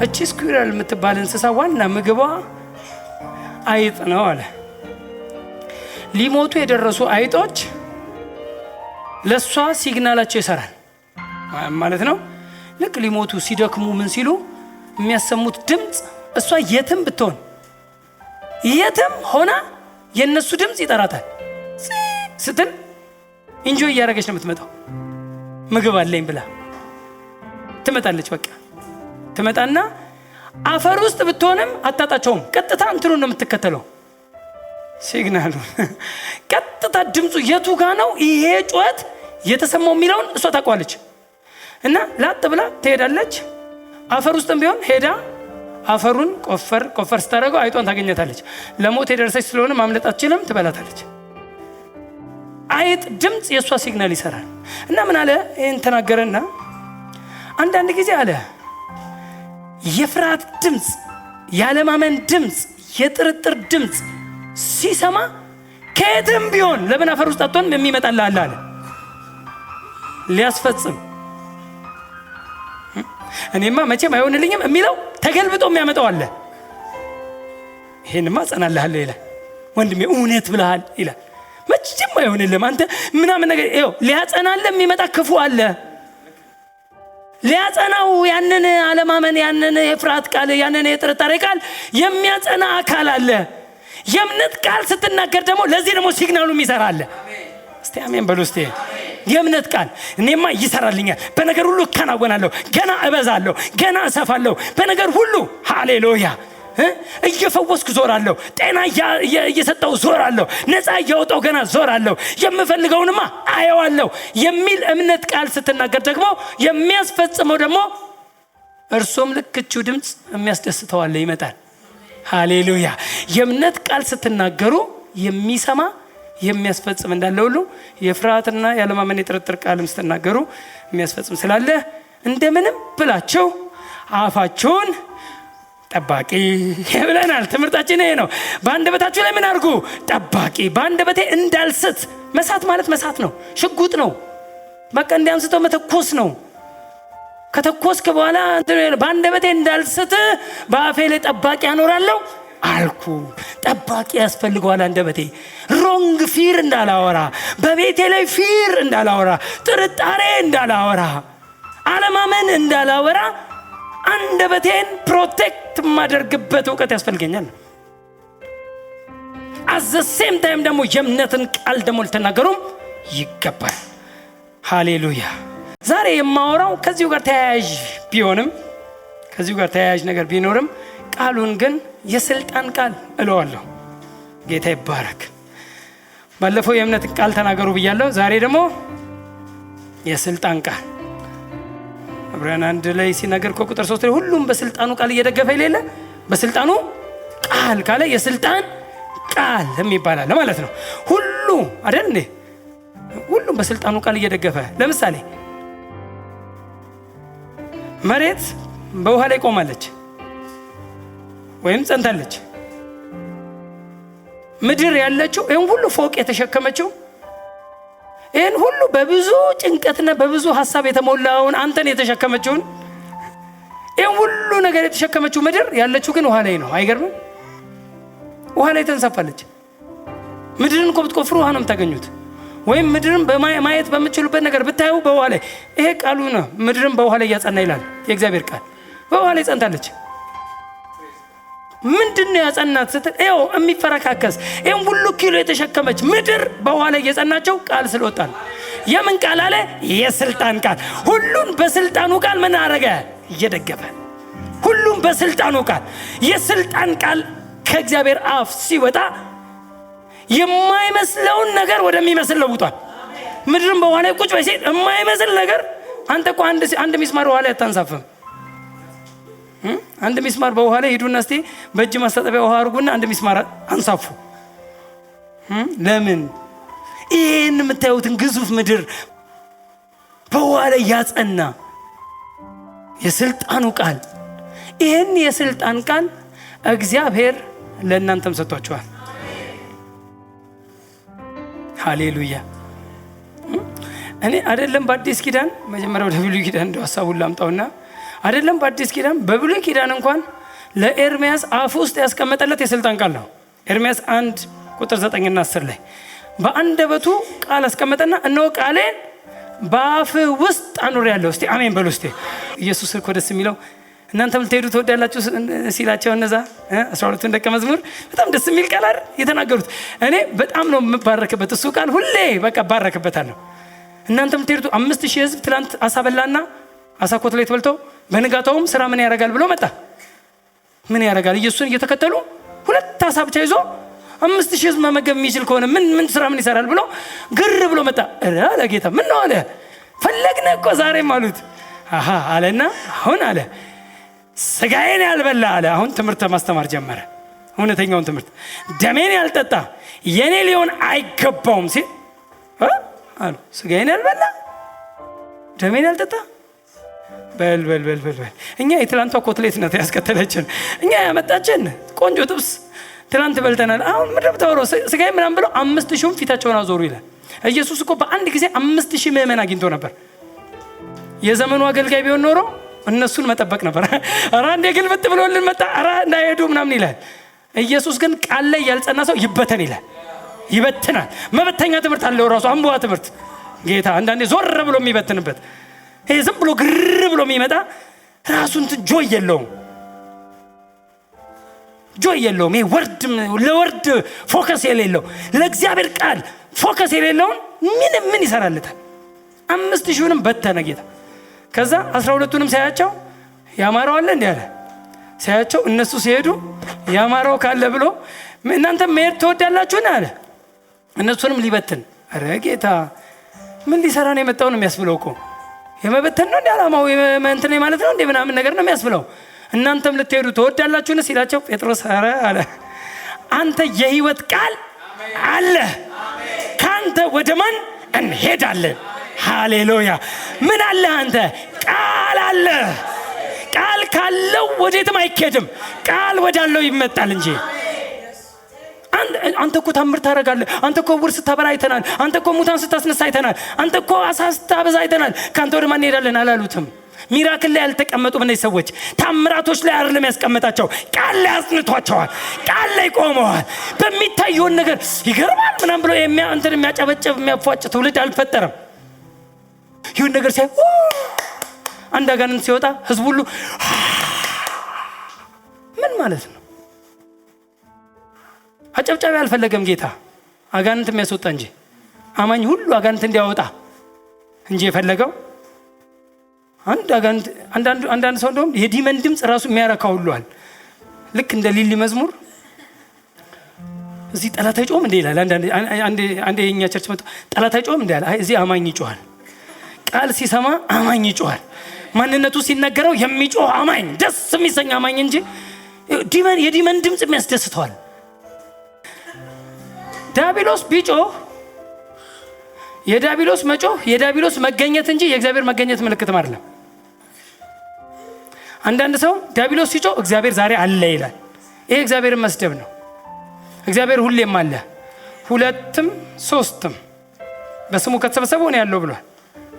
እቺ ስኩዊረል የምትባል እንስሳ ዋና ምግቧ አይጥ ነው አለ። ሊሞቱ የደረሱ አይጦች ለሷ ሲግናላቸው ይሰራል ማለት ነው። ልክ ሊሞቱ ሲደክሙ ምን ሲሉ የሚያሰሙት ድምፅ እሷ የትም ብትሆን የትም ሆና የነሱ ድምፅ ይጠራታል። ስትል ኢንጆይ እያደረገች ነው የምትመጣው። ምግብ አለኝ ብላ ትመጣለች። በቃ ትመጣና አፈር ውስጥ ብትሆንም አታጣቸውም። ቀጥታ እንትኑን ነው የምትከተለው፣ ሲግናሉ። ቀጥታ ድምፁ የቱ ጋ ነው ይሄ ጩኸት የተሰማው የሚለውን እሷ ታውቋለች። እና ላጥ ብላ ትሄዳለች። አፈር ውስጥም ቢሆን ሄዳ አፈሩን ቆፈር ስታደርገው አይጧን ታገኘታለች። ለሞት የደረሰች ስለሆነ ማምለጥ አትችልም፣ ትበላታለች። አይጥ ድምፅ የእሷ ሲግናል ይሰራል። እና ምን አለ? ይህን ተናገረና አንዳንድ ጊዜ አለ የፍርሃት ድምፅ፣ ያለማመን ድምፅ፣ የጥርጥር ድምፅ ሲሰማ ከየትም ቢሆን ለምን አፈር ውስጥ አትሆንም የሚመጣልህ አለ ሊያስፈጽም። እኔማ መቼም አይሆንልኝም የሚለው ተገልብጦ የሚያመጣው አለ። ይሄንማ ጸናልሃለሁ ይላል። ወንድሜ እውነት ብለሃል ይላል። መቼም አይሆንልም አንተ ምናምን ነገር ይኸው ሊያጸናልህ የሚመጣ ክፉ አለ። ሊያጸናው ያንን አለማመን፣ ያንን የፍርሃት ቃል፣ ያንን የጥርጣሬ ቃል የሚያጸና አካል አለ። የእምነት ቃል ስትናገር ደግሞ ለዚህ ደግሞ ሲግናሉም ይሰራል። እስቲ አሜን በሉ እስቲ። የእምነት ቃል እኔማ ይሰራልኛል፣ በነገር ሁሉ እከናወናለሁ፣ ገና እበዛለሁ፣ ገና እሰፋለሁ፣ በነገር ሁሉ ሃሌሉያ እየፈወስኩ ዞራለሁ፣ ጤና እየሰጠው ዞራለሁ፣ ነፃ እያወጣው ገና ዞራለሁ፣ የምፈልገውንማ አየዋለሁ የሚል እምነት ቃል ስትናገር ደግሞ የሚያስፈጽመው ደግሞ እርሱም ልክቹ ድምፅ የሚያስደስተው አለ ይመጣል። ሃሌሉያ። የእምነት ቃል ስትናገሩ የሚሰማ የሚያስፈጽም እንዳለ ሁሉ የፍርሃትና ያለማመን የጥርጥር ቃልም ስትናገሩ የሚያስፈጽም ስላለ እንደምንም ብላችሁ አፋችሁን ጠባቂ ብለናል። ትምህርታችን ይሄ ነው። በአንደበታችሁ ላይ ምን አድርጉ? ጠባቂ። በአንደበቴ እንዳልስት። መሳት ማለት መሳት ነው፣ ሽጉጥ ነው። በቃ እንዲያንስተው መተኮስ ነው። ከተኮስክ በኋላ በአንደበቴ እንዳልስት በአፌ ላይ ጠባቂ አኖራለሁ አልኩ። ጠባቂ ያስፈልገዋል አንደበቴ። ሮንግ ፊር እንዳላወራ፣ በቤቴ ላይ ፊር እንዳላወራ፣ ጥርጣሬ እንዳላወራ፣ አለማመን እንዳላወራ አንደበቴን ፕሮቴክት ማደርግበት እውቀት ያስፈልገኛል። አዘሴም ታይም ደግሞ የእምነትን ቃል ደግሞ ልትናገሩም ይገባል። ሃሌሉያ። ዛሬ የማወራው ከዚሁ ጋር ተያያዥ ቢሆንም ከዚሁ ጋር ተያያዥ ነገር ቢኖርም ቃሉን ግን የስልጣን ቃል እለዋለሁ። ጌታ ይባረክ። ባለፈው የእምነት ቃል ተናገሩ ብያለሁ። ዛሬ ደግሞ የስልጣን ቃል ዕብራውያን 1 ላይ ሲናገር ቁጥር 3 ላይ ሁሉም በስልጣኑ ቃል እየደገፈ ይሌለ በስልጣኑ ቃል ካለ የስልጣን ቃል የሚባል ማለት ነው። ሁሉ አይደል እንዴ? ሁሉም በስልጣኑ ቃል እየደገፈ ለምሳሌ መሬት በውሃ ላይ ቆማለች ወይም ጸንታለች። ምድር ያለችው ይሄን ሁሉ ፎቅ የተሸከመችው ይሄን ሁሉ በብዙ ጭንቀትና በብዙ ሐሳብ የተሞላውን አንተን የተሸከመችውን ይሄን ሁሉ ነገር የተሸከመችው ምድር ያለችው ግን ውሃ ላይ ነው። አይገርምም? ውሃ ላይ ተንሳፋለች። ምድርን እኮ ብትቆፍሩ ውሃ ነው የምታገኙት። ወይም ምድርን በማየት በምትችሉበት ነገር ብታዩ በውሃ ላይ ይሄ ቃሉ ነው። ምድርን በውሃ ላይ ያጸና ይላል የእግዚአብሔር ቃል። በውሃ ላይ ጸንታለች። ምንድነው ያጸናት ስትል ይኸው የሚፈረካከስ ይሄን ሁሉ ኪሎ የተሸከመች ምድር በውሃ ላይ የጸናቸው ቃል ስለወጣ ነው። የምን ቃል አለ? የስልጣን ቃል። ሁሉን በስልጣኑ ቃል ምን አረገ? እየደገፈ። ሁሉም በስልጣኑ ቃል። የስልጣን ቃል ከእግዚአብሔር አፍ ሲወጣ የማይመስለውን ነገር ወደሚመስል ለውጧል። ምድርን በውሃ ላይ ቁጭ በይ ሲል የማይመስል ነገር። አንተ እኮ አንድ ሚስማር ውሃ ላይ አታንሳፍም። አንድ ሚስማር በውሃ ላይ ሄዱና እስቲ በእጅ ማስታጠቢያ ውሃ አድርጉና አንድ ሚስማር አንሳፉ። ለምን? ይህን የምታዩትን ግዙፍ ምድር በውሃ ላይ ያጸና የስልጣኑ ቃል። ይህን የስልጣን ቃል እግዚአብሔር ለእናንተም ሰጥቷችኋል። ሃሌሉያ። እኔ አይደለም በአዲስ ኪዳን፣ መጀመሪያ ወደ ብሉይ ኪዳን እንደው ሐሳቡን ላምጣውና አይደለም በአዲስ ኪዳን፣ በብሉይ ኪዳን እንኳን ለኤርሚያስ አፍ ውስጥ ያስቀመጠለት የስልጣን ቃል ነው። ኤርሚያስ 1 ቁጥር 9 እና 10 ላይ በአንደበቱ ቃል አስቀመጠና እነሆ ቃሌን በአፍ ውስጥ አኑሬአለሁ። እስቲ አሜን በሉ። እስቲ ኢየሱስ እኮ ደስ የሚለው እናንተም ልትሄዱ ትወዳላችሁ ሲላቸው እነዛ 12ቱን ደቀ መዝሙር በጣም ደስ የሚል ቃል አይደል የተናገሩት። እኔ በጣም ነው የምባረክበት እሱ ቃል፣ ሁሌ በቃ ባረክበታለሁ። እናንተም ልትሄዱ 5000 ህዝብ ትላንት አሳ በላና አሳ ኮትሌት በልተው በንጋታውም ስራ ምን ያደርጋል ብሎ መጣ። ምን ያደርጋል? ኢየሱስን እየተከተሉ 2 አሳ ብቻ ይዞ 5000 ህዝብ መመገብ የሚችል ከሆነ ምን ስራ ምን ይሰራል ብሎ ግር ብሎ መጣ። አለ ጌታ። ምን ነው አለ? ፈለግነ እኮ ዛሬም አሉት። አሃ አለና አሁን አለ ስጋዬን ያልበላ አለ። አሁን ትምህርት ማስተማር ጀመረ። እውነተኛውን ትምህርት። ደሜን ያልጠጣ የኔ ሊሆን አይገባውም ሲል አሉ። ስጋዬን ያልበላ ደሜን ያልጠጣ በል እኛ የትላንቷ ኮትሌት ናት ያስከተለችን። እኛ ያመጣችን ቆንጆ ጥብስ ትላንት በልተናል። አሁን ምድብ ተወሮ ስጋዬ ምናምን ብለው 5000 ፊታቸውን አዞሩ ይላል። ኢየሱስ እኮ በአንድ ጊዜ 5000 ምዕመን አግኝቶ ነበር። የዘመኑ አገልጋይ ቢሆን ኖሮ እነሱን መጠበቅ ነበር። አራ እንደ ግልብጥ ብሎልን መጣ፣ አራ እንዳይሄዱ ምናምን ይላል። ኢየሱስ ግን ቃል ላይ ያልጸና ሰው ይበተን ይላል። ይበትናል። መበተኛ ትምህርት አለው ራሱ፣ አንቧ ትምህርት ጌታ አንዳንዴ ዞር ብሎ የሚበትንበት። ይሄ ዝም ብሎ ግር ብሎ የሚመጣ ራሱን ጆይ የለውም። ይሄ ለወርድ ፎከስ የሌለው ለእግዚአብሔር ቃል ፎከስ የሌለውን ምን ይሰራልታል? 5000ንም በተነ ጌታ። ከዛ 12ቱንም ሳያቸው ያማረው አለ እንዴ አለ። ሳያቸው እነሱ ሲሄዱ ያማረው ካለ ብሎ እናንተ መሄድ ትወዳላችሁ አለ። እነሱንም ሊበትን። አረ ጌታ ምን ሊሰራ ነው የመጣው ነው የሚያስብለው እኮ። የመበተን ነው እንዴ ዓላማው? እንትን ማለት ነው እንዴ ምናምን ነገር ነው የሚያስብለው። እናንተም ልትሄዱ ትወዳላችሁን ሲላቸው ጴጥሮስ አረ አለ አንተ የህይወት ቃል አለ፣ ካንተ ወደ ማን እንሄዳለን? ሃሌሉያ። ምን አለ? አንተ ቃል አለ። ቃል ካለው ወዴትም አይኬድም። ቃል ወዳለው ይመጣል እንጂ። አንተ እኮ ታምር ታረጋለህ፣ አንተ እኮ ውርስ ስታበላ አይተናል፣ አንተ እኮ ሙታን ስታስነሳ አይተናል፣ አንተ እኮ አሳ ስታበዛ አይተናል፣ ካንተ ወደ ማን እንሄዳለን አላሉትም። ሚራክል ላይ ያልተቀመጡ እነዚህ ሰዎች ታምራቶች ላይ አይደለም ያስቀመጣቸው፣ ቃል ላይ አጽንቷቸዋል። ቃል ላይ ቆመዋል። በሚታየውን ነገር ይገርማል ምናምን ብሎ የሚያጨበጭብ የሚያፏጭ ትውልድ አልፈጠረም። ይሁን ነገር ሳይ አንድ አጋንንት ሲወጣ ህዝቡ ሁሉ ምን ማለት ነው? አጨብጫቢ አልፈለገም ጌታ፣ አጋንንት የሚያስወጣ እንጂ አማኝ ሁሉ አጋንንት እንዲያወጣ እንጂ የፈለገው አንዳንድ ሰው እንደውም የዲመን ድምፅ ራሱ የሚያረካው ሁሉዋል። ልክ እንደ ሊሊ መዝሙር እዚህ ጠላት አይጮህም እንዴ ይላል። አንዴ የኛ ቸርች መጥቶ ጠላት አይጮህም እንዴ አለ። እዚህ አማኝ ይጮሃል። ቃል ሲሰማ አማኝ ይጮሃል። ማንነቱ ሲነገረው የሚጮህ አማኝ፣ ደስ የሚሰኝ አማኝ እንጂ የዲመን ድምፅ የሚያስደስተዋል። ዲያብሎስ ቢጮህ የዲያብሎስ መጮህ የዲያብሎስ መገኘት እንጂ የእግዚአብሔር መገኘት ምልክትም አይደለም። አንዳንድ ሰው ዲያብሎስ ሲጮህ እግዚአብሔር ዛሬ አለ ይላል። ይሄ እግዚአብሔርን መስደብ ነው። እግዚአብሔር ሁሌም አለ፣ 2ም 3ም በስሙ ከተሰበሰቡ ነው ያለው ብሏል።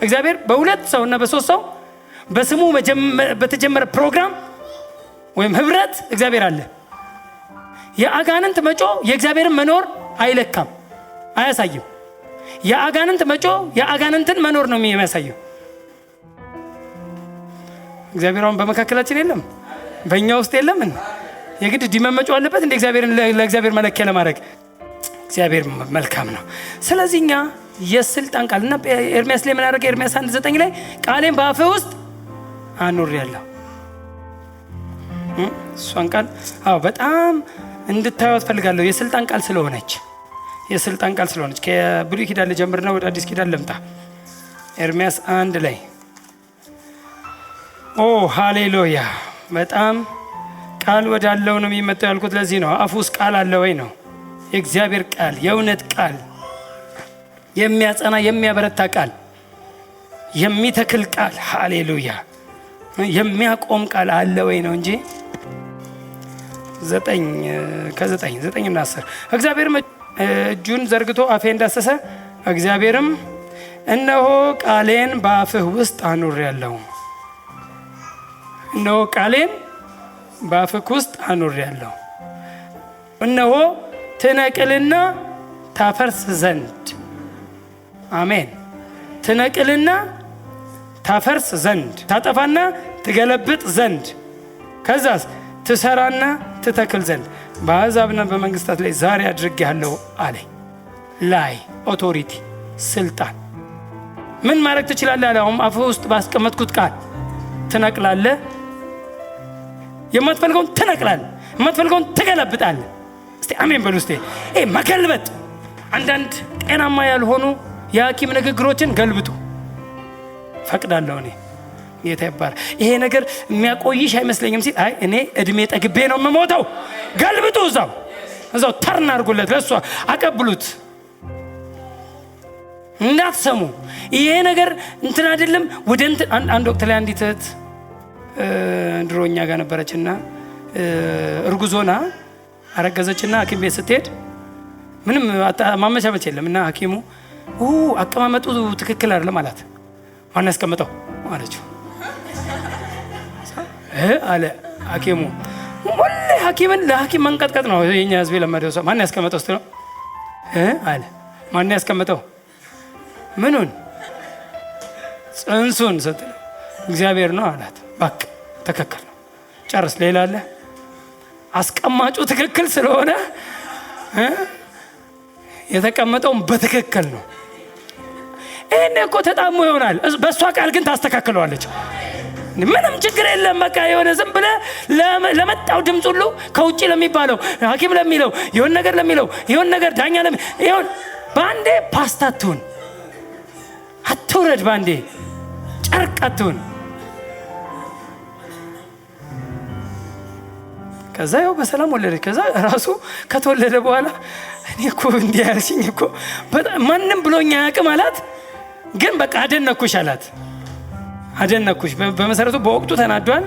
እግዚአብሔር በ2 ሰው እና በ3 ሰው በስሙ በተጀመረ ፕሮግራም ወይም ህብረት እግዚአብሔር አለ። የአጋንንት መጮህ የእግዚአብሔርን መኖር አይለካም፣ አያሳይም። የአጋንንት መጮህ የአጋንንትን መኖር ነው የሚያሳየው። እግዚአብሔር አሁን በመካከላችን የለም፣ በእኛ ውስጥ የለም። የግድ ዲመን መጮህ አለበት እንደ እግዚአብሔርን ለእግዚአብሔር መለኪያ ለማድረግ? እግዚአብሔር መልካም ነው። ስለዚህ እኛ የስልጣን ቃል እና ኤርሚያስ ላይ ምን አደረገ? ኤርሚያስ 1:9 ላይ ቃሌን በአፍህ ውስጥ አኑሬያለሁ። እሷን ቃል በጣም እንድታዩት ፈልጋለሁ። የስልጣን ቃል ስለሆነች ከብሉይ ኪዳን ልጀምርና ወደ አዲስ ኪዳን ልምጣ። ኤርሚያስ 1 ላይ ሃሌሉያ! በጣም ቃል ወዳለው ነው የሚመጣው ያልኩት ለዚህ ነው። አፉ ውስጥ ቃል አለ ወይ ነው። የእግዚአብሔር ቃል፣ የእውነት ቃል፣ የሚያጸና የሚያበረታ ቃል፣ የሚተክል ቃል፣ ሃሌሉያ! የሚያቆም ቃል አለ ወይ ነው እንጂ 9:9 እና 10 እግዚአብሔር እጁን ዘርግቶ አፌ እንዳሰሰ፣ እግዚአብሔርም እነሆ ቃሌን በአፍህ ውስጥ አኑሬያለሁ። እነሆ ቃሌን በአፍህ ውስጥ አኑሬያለሁ። እነሆ ትነቅልና ታፈርስ ዘንድ፣ አሜን። ትነቅልና ታፈርስ ዘንድ፣ ታጠፋና ትገለብጥ ዘንድ፣ ከዛስ ትሰራና ትተክል ዘንድ በአሕዛብና በመንግስታት ላይ ዛሬ አድርጌያለሁ አለኝ። ላይ ኦቶሪቲ፣ ስልጣን። ምን ማድረግ ትችላለህ አለ። አሁን አፍህ ውስጥ ባስቀመጥኩት ቃል ትነቅላለህ። የማትፈልገውን ትነቅላለህ፣ የማትፈልገውን ትገለብጣለህ። እስቲ አሜን በሉ። እስቲ መገልበጥ። አንዳንድ ጤናማ ያልሆኑ የሐኪም ንግግሮችን ገልብጡ። ፈቅዳለሁ እኔ ጌታ ይባር። ይሄ ነገር የሚያቆይሽ አይመስለኝም ሲል አይ እኔ እድሜ ጠግቤ ነው የምሞተው። ገልብጡ። እዛው ተርን አድርጉለት፣ ለሷ አቀብሉት። እንዳትሰሙ። ይሄ ነገር እንትን አይደለም። ወደ እንትን አንድ ወቅት ላይ አንዲት እህት ድሮኛ ጋር ነበረችና እርጉዞና አረገዘችና ሐኪም ቤት ስትሄድ ምንም ማመቻመች የለም እና ሐኪሙ አቀማመጡ ትክክል አይደለም አላት። ማን ያስቀመጠው አለችው። አለ ሐኪሙ። ሁሌ ሐኪምን ለሐኪም መንቀጥቀጥ ነው የኛ ህዝብ ለማደው ሰው። ማን ያስቀመጠው ስትለው አለ። ማን ያስቀመጠው? ምኑን? ጽንሱን ስትለው እግዚአብሔር ነው አላት። በቃ ትክክል ነው፣ ጨርስ። ሌላ አለ? አስቀማጩ ትክክል ስለሆነ የተቀመጠውም በትክክል ነው። እኔ እኮ ተጣሙ ይሆናል፣ በእሷ ቃል ግን ታስተካክለዋለች። ምንም ችግር የለም። በቃ የሆነ ዝም ብለህ ለመጣው ድምፅ ሁሉ ከውጭ ለሚባለው ሐኪም ለሚለው የሆነ ነገር ለሚለው የሆነ ነገር ዳኛ ይሆን በአንዴ ፓስታ አትሁን፣ አትውረድ፣ በአንዴ ጨርቅ አትሁን። ከዛ ያው በሰላም ወለደች። ከዛ ራሱ ከተወለደ በኋላ እኔ እኮ እንዲህ ያልሽኝ እኮ በጣም ማንም ብሎኛ አያውቅም አላት። ግን በቃ አደነኩሽ አላት። አደነኩሽ። በመሰረቱ በወቅቱ ተናዷል፣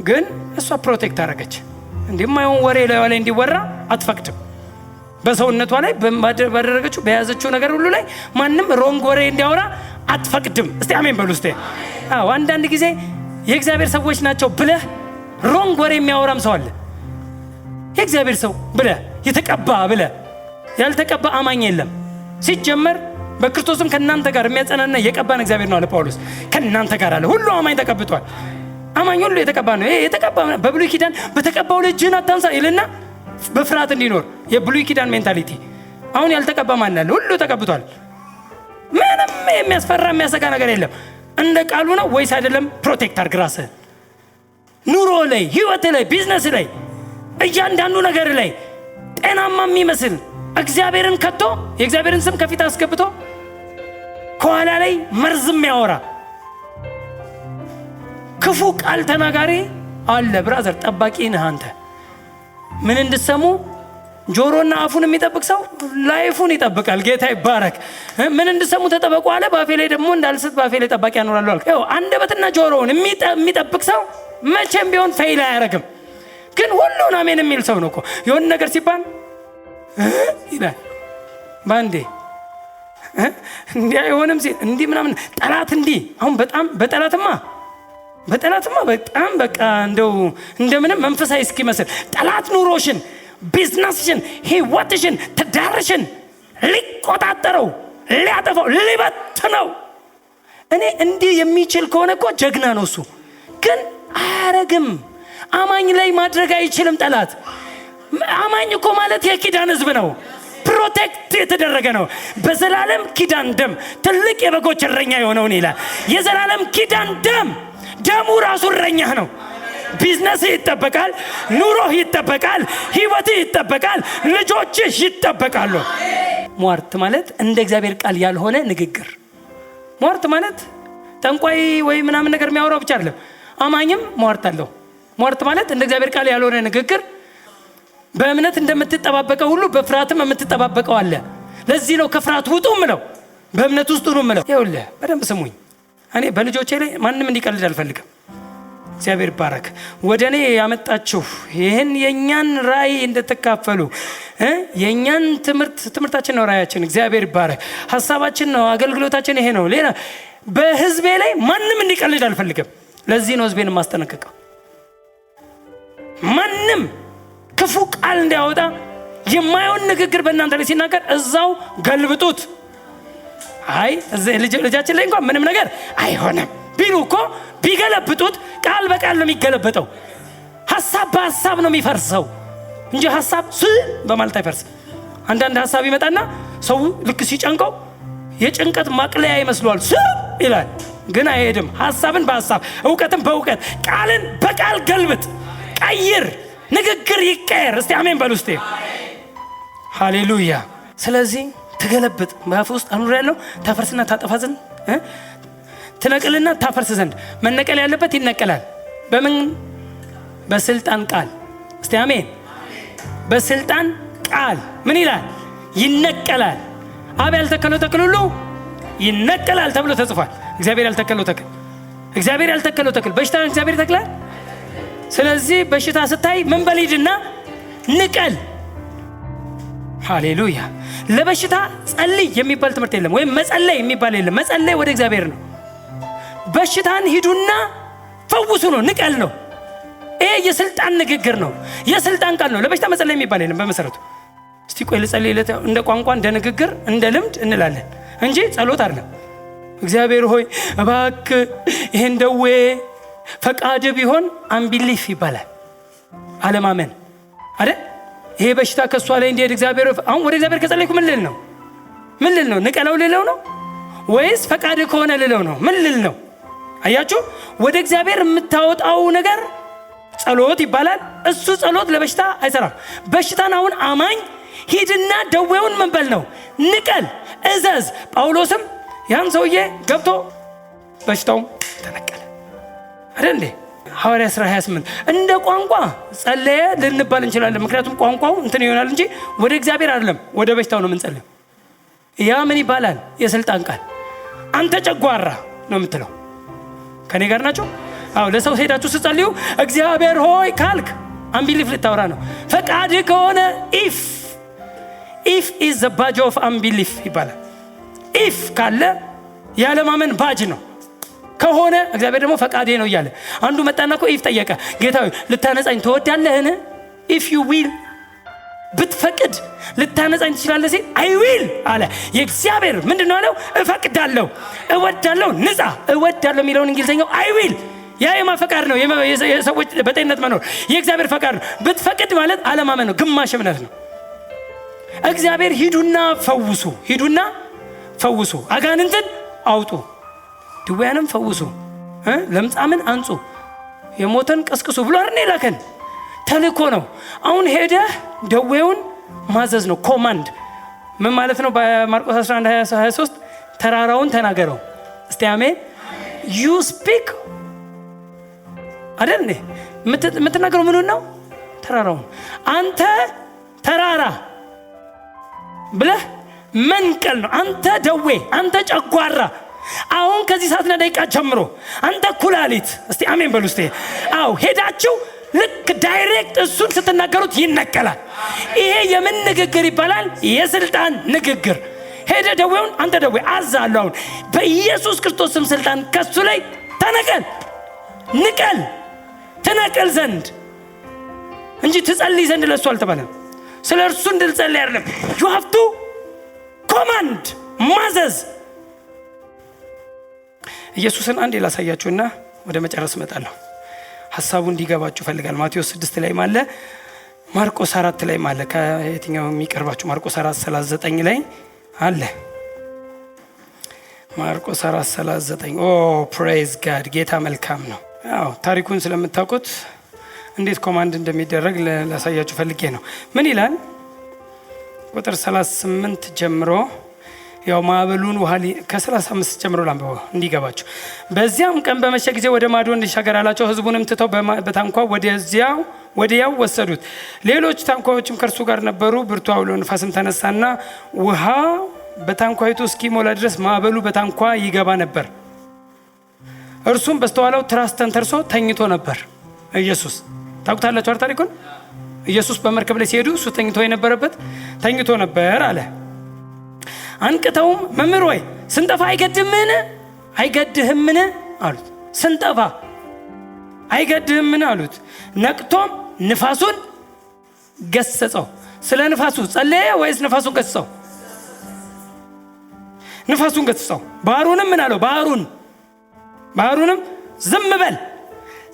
ግን እሷ ፕሮቴክት አደረገች። እንደማይሆን ወሬ ላይ እንዲወራ አትፈቅድም። በሰውነቷ ላይ ባደረገችው በያዘችው ነገር ሁሉ ላይ ማንም ሮንግ ወሬ እንዲያወራ አትፈቅድም። እስቲ አሜን በሉ። እስቲ አንዳንድ ጊዜ የእግዚአብሔር ሰዎች ናቸው ብለህ ሮንግ ወሬ የሚያወራም ሰው አለ። የእግዚአብሔር ሰው ብለህ የተቀባ ብለህ ያልተቀባ አማኝ የለም ሲጀመር። በክርስቶስም ከእናንተ ጋር የሚያጸናና የቀባን እግዚአብሔር ነው አለ ጳውሎስ። ከእናንተ ጋር አለ። ሁሉ አማኝ ተቀብቷል። አማኝ ሁሉ የተቀባ ነው። የተቀባ በብሉይ ኪዳን በተቀባው ላይ እጅህን አታንሳ ይልና በፍርሃት እንዲኖር የብሉይ ኪዳን ሜንታሊቲ። አሁን ያልተቀባ ማን አለ? ሁሉ ተቀብቷል። ምንም የሚያስፈራ የሚያሰጋ ነገር የለም። እንደ ቃሉ ነው ወይስ አይደለም? ፕሮቴክት አድርግ ራስህን። ኑሮ ላይ፣ ህይወት ላይ፣ ቢዝነስ ላይ፣ እያንዳንዱ ነገር ላይ ጤናማ የሚመስል እግዚአብሔርን ከቶ የእግዚአብሔርን ስም ከፊት አስገብቶ ከኋላ ላይ መርዝም ያወራ ክፉ ቃል ተናጋሪ አለ። ብራዘር ጠባቂ ነህ አንተ። ምን እንድሰሙ ጆሮና አፉን የሚጠብቅ ሰው ላይፉን ይጠብቃል። ጌታ ይባረክ። ምን እንድሰሙ ተጠበቁ አለ። ባፌ ላይ ደግሞ እንዳልስት ባፌ ላይ ጠባቂ ያኖራለሁ አለ። ያው አንደበትና ጆሮውን የሚጠብቅ ሰው መቼም ቢሆን ፌል አያደርግም። ግን ሁሉን አሜን የሚል ሰው ነው እኮ የሆነ ነገር ሲባል ይላል ባንዴ እንዲህ አይሆንም ሲል እንዲህ ምናምን ጠላት እንዲህ አሁን በጣም በጠላትማ በጣም በቃ እንደምንም መንፈሳዊ እስኪመስል ጠላት ኑሮሽን፣ ቢዝነስሽን፣ ህይወትሽን፣ ትዳርሽን ሊቆጣጠረው፣ ሊያጠፋው፣ ሊበትነው እኔ እንዲህ የሚችል ከሆነ እኮ ጀግና ነው እሱ። ግን አያረግም። አማኝ ላይ ማድረግ አይችልም ጠላት። አማኝ እኮ ማለት የኪዳን ህዝብ ነው። ፕሮቴክት የተደረገ ነው በዘላለም ኪዳን ደም። ትልቅ የበጎች እረኛ የሆነውን ይላል። የዘላለም ኪዳን ደም፣ ደሙ ራሱ እረኛህ ነው። ቢዝነስ ይጠበቃል፣ ኑሮህ ይጠበቃል፣ ህይወትህ ይጠበቃል፣ ልጆችህ ይጠበቃሉ። ሟርት ማለት እንደ እግዚአብሔር ቃል ያልሆነ ንግግር። ሟርት ማለት ጠንቋይ ወይ ምናምን ነገር የሚያወራው ብቻ አይደለም። አማኝም ሟርት አለው። ሟርት ማለት እንደ እግዚአብሔር ቃል ያልሆነ ንግግር፣ በእምነት እንደምትጠባበቀው ሁሉ በፍርሃትም የምትጠባበቀው አለ። ለዚህ ነው ከፍርሃት ውጡ ምለው፣ በእምነት ውስጥ ሁሉ ምለው። ይኸውልህ በደንብ ስሙኝ። እኔ በልጆቼ ላይ ማንም እንዲቀልድ አልፈልግም። እግዚአብሔር ይባረክ። ወደ እኔ ያመጣችሁ ይህን የእኛን ራእይ እንድትካፈሉ፣ የእኛን ትምህርታችን ነው ራእያችን። እግዚአብሔር ይባረክ። ሀሳባችን ነው፣ አገልግሎታችን ይሄ ነው። ሌላ በህዝቤ ላይ ማንም እንዲቀልድ አልፈልግም። ለዚህ ነው ህዝቤን የማስጠነቅቀው። ማንም ክፉ ቃል እንዲያወጣ፣ የማይሆን ንግግር በእናንተ ላይ ሲናገር እዛው ገልብጡት። አይ ልጃችን ላይ እንኳን ምንም ነገር አይሆንም ቢሉ እኮ ቢገለብጡት ቃል በቃል ነው የሚገለበጠው። ሐሳብ በሐሳብ ነው የሚፈርሰው እንጂ ሐሳብ በማለት አይፈርስም። አንዳንድ ሐሳብ ይመጣና ሰው ልክ ሲጨንቀው የጭንቀት ማቅለያ ይመስለዋል ይላል፣ ግን አይሄድም። ሐሳብን በሐሳብ፣ እውቀትን በእውቀት፣ ቃልን በቃል ገልብጥ፣ ቀይር፣ ንግግር ይቀየር። እስቲ አሜን በሉ እስቲ። ሃሌሉያ። ስለዚህ ትገለብጥ፣ በአፍ ውስጥ አኑር ያለው ታፈርስና ታጠፋ ዘንድ፣ ትነቅልና ታፈርስ ዘንድ። መነቀል ያለበት ይነቀላል። በምን? በስልጣን ቃል። እስቲ አሜን። በስልጣን ቃል ምን ይላል? ይነቀላል። አብ ያልተከለው ተክል ሁሉ ይነቀላል ተብሎ ተጽፏል። እግዚአብሔር ያልተከለው ተክል በሽታ እግዚአብሔር ተክላል። ስለዚህ በሽታ ስታይ ምን በሊድና ንቀል። ሃሌሉያ። ለበሽታ ጸልይ የሚባል ትምህርት የለም፣ ወይም መጸለይ የሚባል የለም። መጸለይ ወደ እግዚአብሔር ነው። በሽታን ሂዱና ፈውሱ ነው፣ ንቀል ነው። ይሄ የስልጣን ንግግር ነው፣ የስልጣን ቃል ነው። ለበሽታ መጸለይ የሚባል የለም በመሰረቱ። እስቲ ቆይ ልጸልይ እንደ ቋንቋ፣ እንደ ንግግር፣ እንደ ልምድ እንላለን እንጂ ጸሎት አይደለም። እግዚአብሔር ሆይ እባክህ ይሄን ደዌ ፈቃድ ቢሆን አንቢሊፍ ይባላል፣ አለማመን አይደል? ይሄ በሽታ ከሷ ላይ እንዲሄድ እግዚአብሔር፣ አሁን ወደ እግዚአብሔር ከጸለይኩ ምን ልል ነው? ንቀለው ልለው ነው ወይስ ፈቃድ ከሆነ ልለው ነው? ምን ልል ነው? አያችሁ፣ ወደ እግዚአብሔር የምታወጣው ነገር ጸሎት ይባላል። እሱ ጸሎት ለበሽታ አይሰራም። በሽታን አሁን አማኝ ሂድና ደዌውን መንበል ነው፣ ንቀል፣ እዘዝ። ጳውሎስም ያን ሰውዬ ገብቶ በሽታው ተነቀለ አይደል እንዴ? ሐዋርያ ሥራ 28 እንደ ቋንቋ ጸለየ ልንባል እንችላለን። ምክንያቱም ቋንቋው እንትን ይሆናል እንጂ ወደ እግዚአብሔር አይደለም፣ ወደ በሽታው ነው የምንጸልየው። ያ ምን ይባላል? የስልጣን ቃል። አንተ ጨጓራ ነው የምትለው። ከኔ ጋር ናቸው? አዎ። ለሰው ሄዳችሁ ስትጸልዩ እግዚአብሔር ሆይ ካልክ አንቢሊፍ ልታወራ ነው። ፈቃድ ከሆነ ኢፍ is the badge of unbelief ይባላል። ኢፍ ካለ ያለማመን ባጅ ነው። ከሆነ እግዚአብሔር ደግሞ ፈቃዴ ነው እያለ አንዱ መጣና እኮ ኢፍ ጠየቀ። ጌታ ሆይ ልታነጻኝ ትወዳለህን? ኢፍ ዩ ዊል፣ ብትፈቅድ ልታነጻኝ ትችላለህ ሲል አይ ዊል አለ። የእግዚአብሔር ምንድነው አለው? እፈቅዳለሁ፣ እወዳለሁ። ንጻ እወዳለሁ የሚለውን እንግሊዘኛው አይ ዊል። ያ የማፈቃድ ነው። የሰዎች በጤንነት መኖር የእግዚአብሔር ፈቃድ ነው። ብትፈቅድ ማለት አለማመን ነው፣ ግማሽ እምነት ነው። እግዚአብሔር ሂዱና ፈውሱ፣ አጋንንትን አውጡ፣ ድውያንም ፈውሱ፣ ለምጻምን አንጹ፣ የሞተን ቀስቅሱ ብሎ አይደል የላከን? ተልእኮ ነው። አሁን ሄደህ ደዌውን ማዘዝ ነው። ኮማንድ ምን ማለት ነው? በማርቆስ 11:23 ተራራውን ተናገረው። እስቲ አሜን። ዩ ስፒክ አይደል እንዴ? የምትናገረው ምኑን ነው? ተራራውን። አንተ ተራራ ብለህ መንቀል ነው። አንተ ደዌ፣ አንተ ጨጓራ፣ አሁን ከዚህ ሰዓትና ደቂቃ ጀምሮ አንተ ኩላሊት፣ እስቲ አሜን በሉ እስቲ። አዎ ሄዳችሁ ልክ ዳይሬክት እሱን ስትናገሩት ይነቀላል። ይሄ የምን ንግግር ይባላል? የስልጣን ንግግር። ሄደ ደዌውን አንተ ደዌ አዛለሁ አሁን በኢየሱስ ክርስቶስ ስም ስልጣን ከሱ ላይ ተነቀል፣ ንቀል፣ ትነቀል ዘንድ እንጂ ትጸልይ ዘንድ ለሱ አልተባለም። ስለ እርሱ እንድንጸልይ አይደለም። you have to command፣ ማዘዝ። ኢየሱስን አንዴ ላሳያችሁና ወደ መጨረስ እመጣለሁ። ሐሳቡ እንዲገባችሁ ፈልጋለሁ። ማቴዎስ 6 ላይ ማለ ማርቆስ 4 ላይ አለ። ከየትኛው የሚቀርባችሁ? ማርቆስ 4:39 ላይ አለ። ማርቆስ 4:39 ኦ ፕሬዝ ጋድ፣ ጌታ መልካም ነው። ያው ታሪኩን ስለምታውቁት እንዴት ኮማንድ እንደሚደረግ ላሳያችሁ ፈልጌ ነው። ምን ይላል? ቁጥር 38 ጀምሮ ያው ማዕበሉን ውሃ ከ35 ጀምሮ ላንብበው እንዲገባችሁ። በዚያም ቀን በመሸ ጊዜ ወደ ማዶ እንዲሻገር አላቸው። ሕዝቡንም ትተው በታንኳ ወዲያው ወሰዱት። ሌሎች ታንኳዎችም ከእርሱ ጋር ነበሩ። ብርቱ አውሎ ነፋስም ተነሳና ውሃ በታንኳይቱ እስኪሞላ ድረስ ማዕበሉ በታንኳ ይገባ ነበር። እርሱም በስተኋላው ትራስ ተንተርሶ ተኝቶ ነበር። ኢየሱስ ታውቁታላችሁ ታሪኩን። ኢየሱስ በመርከብ ላይ ሲሄዱ እሱ ተኝቶ የነበረበት ተኝቶ ነበር አለ። አንቅተውም መምህር ሆይ ስንጠፋ አይገድህምን አሉት። ስንጠፋ አይገድህምን አሉት። ነቅቶም ንፋሱን ገሰጸው። ስለ ንፋሱ ጸለየ ወይስ ንፋሱን ገሰጸው? ንፋሱን ገሰጸው። ባህሩንም ምን አለው? ባህሩንም ዝም በል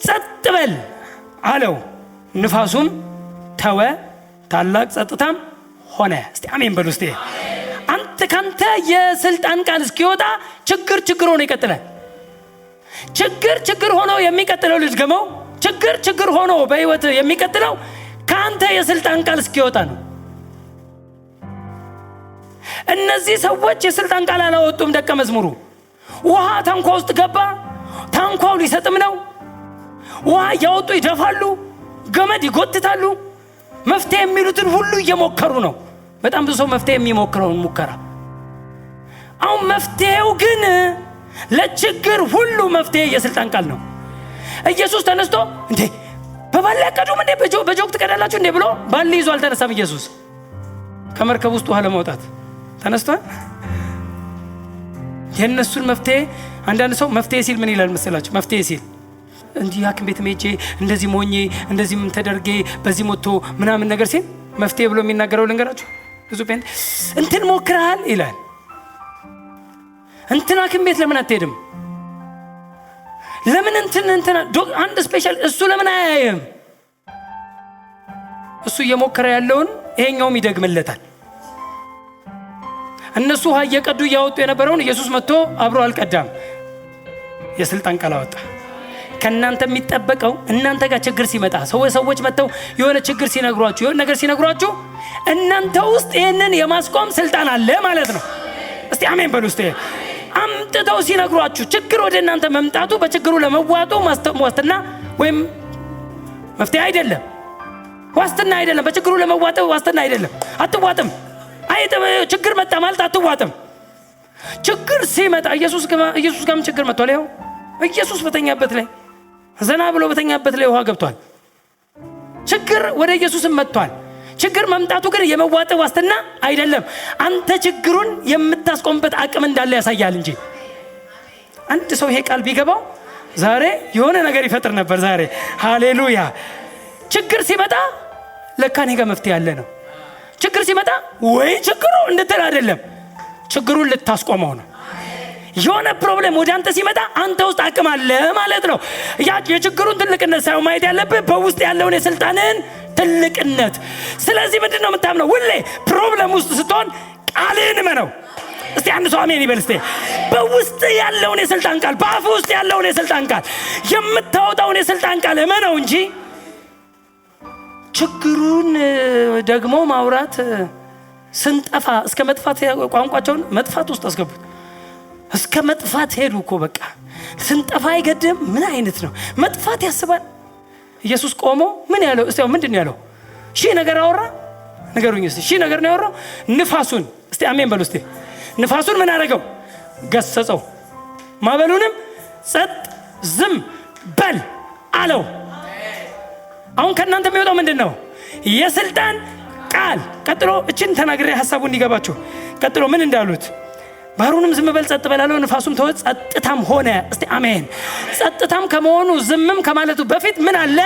ጸጥ በል አለው። ንፋሱም ተወ፣ ታላቅ ጸጥታም ሆነ። እስቲ አሜን በሉ። እስቲ ካንተ የስልጣን ቃል እስኪወጣ ችግር ሆኖ ይቀጥላል። ችግር ሆኖ የሚቀጥለው ልጅ ገመው ችግር ሆኖ በህይወት የሚቀጥለው ካንተ የስልጣን ቃል እስኪወጣ ነው። እነዚህ ሰዎች የስልጣን ቃል አላወጡም። ደቀ መዝሙሩ ውሃ ታንኳ ውስጥ ገባ። ታንኳው ሊሰጥም ነው። ውሃ እያወጡ ይደፋሉ፣ ገመድ ይጎትታሉ። መፍትሄ የሚሉትን ሁሉ እየሞከሩ ነው። በጣም ብዙ ሰው መፍትሄ የሚሞክረውን ሙከራ። አሁን መፍትሄው ግን ለችግር ሁሉ መፍትሄ የስልጣን ቃል ነው። ኢየሱስ ተነስቶ እንዴ በባለ ቀዱም እንዴ በጆክ ትቀዳላችሁ እንዴ ብሎ ባል ይዞ አልተነሳም። ኢየሱስ ከመርከብ ውስጥ ውሃ ለማውጣት ተነስቷል። የነሱን መፍትሄ አንዳንድ ሰው መፍትሄ ሲል ምን ይላል መሰላችሁ? መፍትሄ ሲል እንዲህ ሐኪም ቤት ሄጄ እንደዚህ ሞኜ እንደዚህ ምን ተደርጌ በዚህ ሞቶ ምናምን ነገር ሲል መፍትሄ ብሎ የሚናገረው ልንገራችሁ። ብዙ ጴንጤ እንትን ሞክራል ይላል። እንትን ሐኪም ቤት ለምን አትሄድም? ለምን እንትን አንድ ስፔሻል እሱ ለምን አያየም? እሱ እየሞከረ ያለውን ይሄኛውም ይደግምለታል። እነሱ ውሃ እየቀዱ እያወጡ የነበረውን ኢየሱስ መጥቶ አብሮ አልቀዳም። የስልጣን ቃል አወጣ። ከእናንተ የሚጠበቀው እናንተ ጋር ችግር ሲመጣ ሰዎች መጥተው የሆነ ችግር ሲነግሯችሁ የሆነ ነገር ሲነግሯችሁ እናንተ ውስጥ ይህንን የማስቆም ስልጣን አለ ማለት ነው። እስቲ አሜን በሉ። እስቲ አምጥተው ሲነግሯችሁ ችግር ወደ እናንተ መምጣቱ በችግሩ ለመዋጡ ዋስትና ወይም መፍትሄ አይደለም፣ ዋስትና አይደለም። በችግሩ ለመዋጥ ዋስትና አይደለም። አትዋጥም። ችግር መጣ ማለት አትዋጥም። ችግር ሲመጣ ኢየሱስ ጋርም ችግር መጥቷል። ይኸው ኢየሱስ በተኛበት ላይ ዘና ብሎ በተኛበት ላይ ውሃ ገብቷል። ችግር ወደ ኢየሱስም መጥቷል። ችግር መምጣቱ ግን የመዋጥ ዋስትና አይደለም። አንተ ችግሩን የምታስቆምበት አቅም እንዳለ ያሳያል እንጂ። አንድ ሰው ይሄ ቃል ቢገባው ዛሬ የሆነ ነገር ይፈጥር ነበር። ዛሬ ሃሌሉያ። ችግር ሲመጣ ለካ እኔ ጋር መፍትሄ ያለ ነው። ችግር ሲመጣ ወይ ችግሩ እንድትል አይደለም፣ ችግሩን ልታስቆመው ነው። የሆነ ፕሮብሌም ወደ አንተ ሲመጣ አንተ ውስጥ አቅም አለ ማለት ነው። የችግሩን ትልቅነት ሳይሆን ማየት ያለብህ በውስጥ ያለውን የስልጣንን ትልቅነት። ስለዚህ ምንድን ነው የምታምነው? ሁሌ ፕሮብሌም ውስጥ ስትሆን ቃልን እመነው። እስቲ አንድ ሰው አሜን ይበል። እስቲ በውስጥ ያለውን የስልጣን ቃል፣ በአፍ ውስጥ ያለውን የስልጣን ቃል፣ የምታወጣውን የስልጣን ቃል እመነው እንጂ ችግሩን ደግሞ ማውራት ስንጠፋ እስከ መጥፋት ቋንቋቸውን መጥፋት ውስጥ አስገቡት። እስከ መጥፋት ሄዱ እኮ በቃ ስንጠፋ አይገድም። ምን አይነት ነው መጥፋት ያስባል። ኢየሱስ ቆሞ ምን ያለው? እስቲ ምንድን ነው ያለው? ሺህ ነገር አወራ። ነገሩኝ እስቲ ሺህ ነገር ነው ያወራው። ንፋሱን እስቲ አሜን በሉ። እስቲ ንፋሱን ምን አደረገው? ገሰጸው። ማዕበሉንም ጸጥ ዝም በል አለው። አሁን ከእናንተ የሚወጣው ምንድን ነው? የስልጣን ቃል። ቀጥሎ እችን ተናግሬ ሐሳቡ እንዲገባችሁ ቀጥሎ ምን እንዳሉት ባህሩንም ዝም በል ጸጥ በል አለው። ንፋሱም ተወ፣ ጸጥታም ሆነ። እስቲ አሜን። ጸጥታም ከመሆኑ ዝምም ከማለቱ በፊት ምን አለ?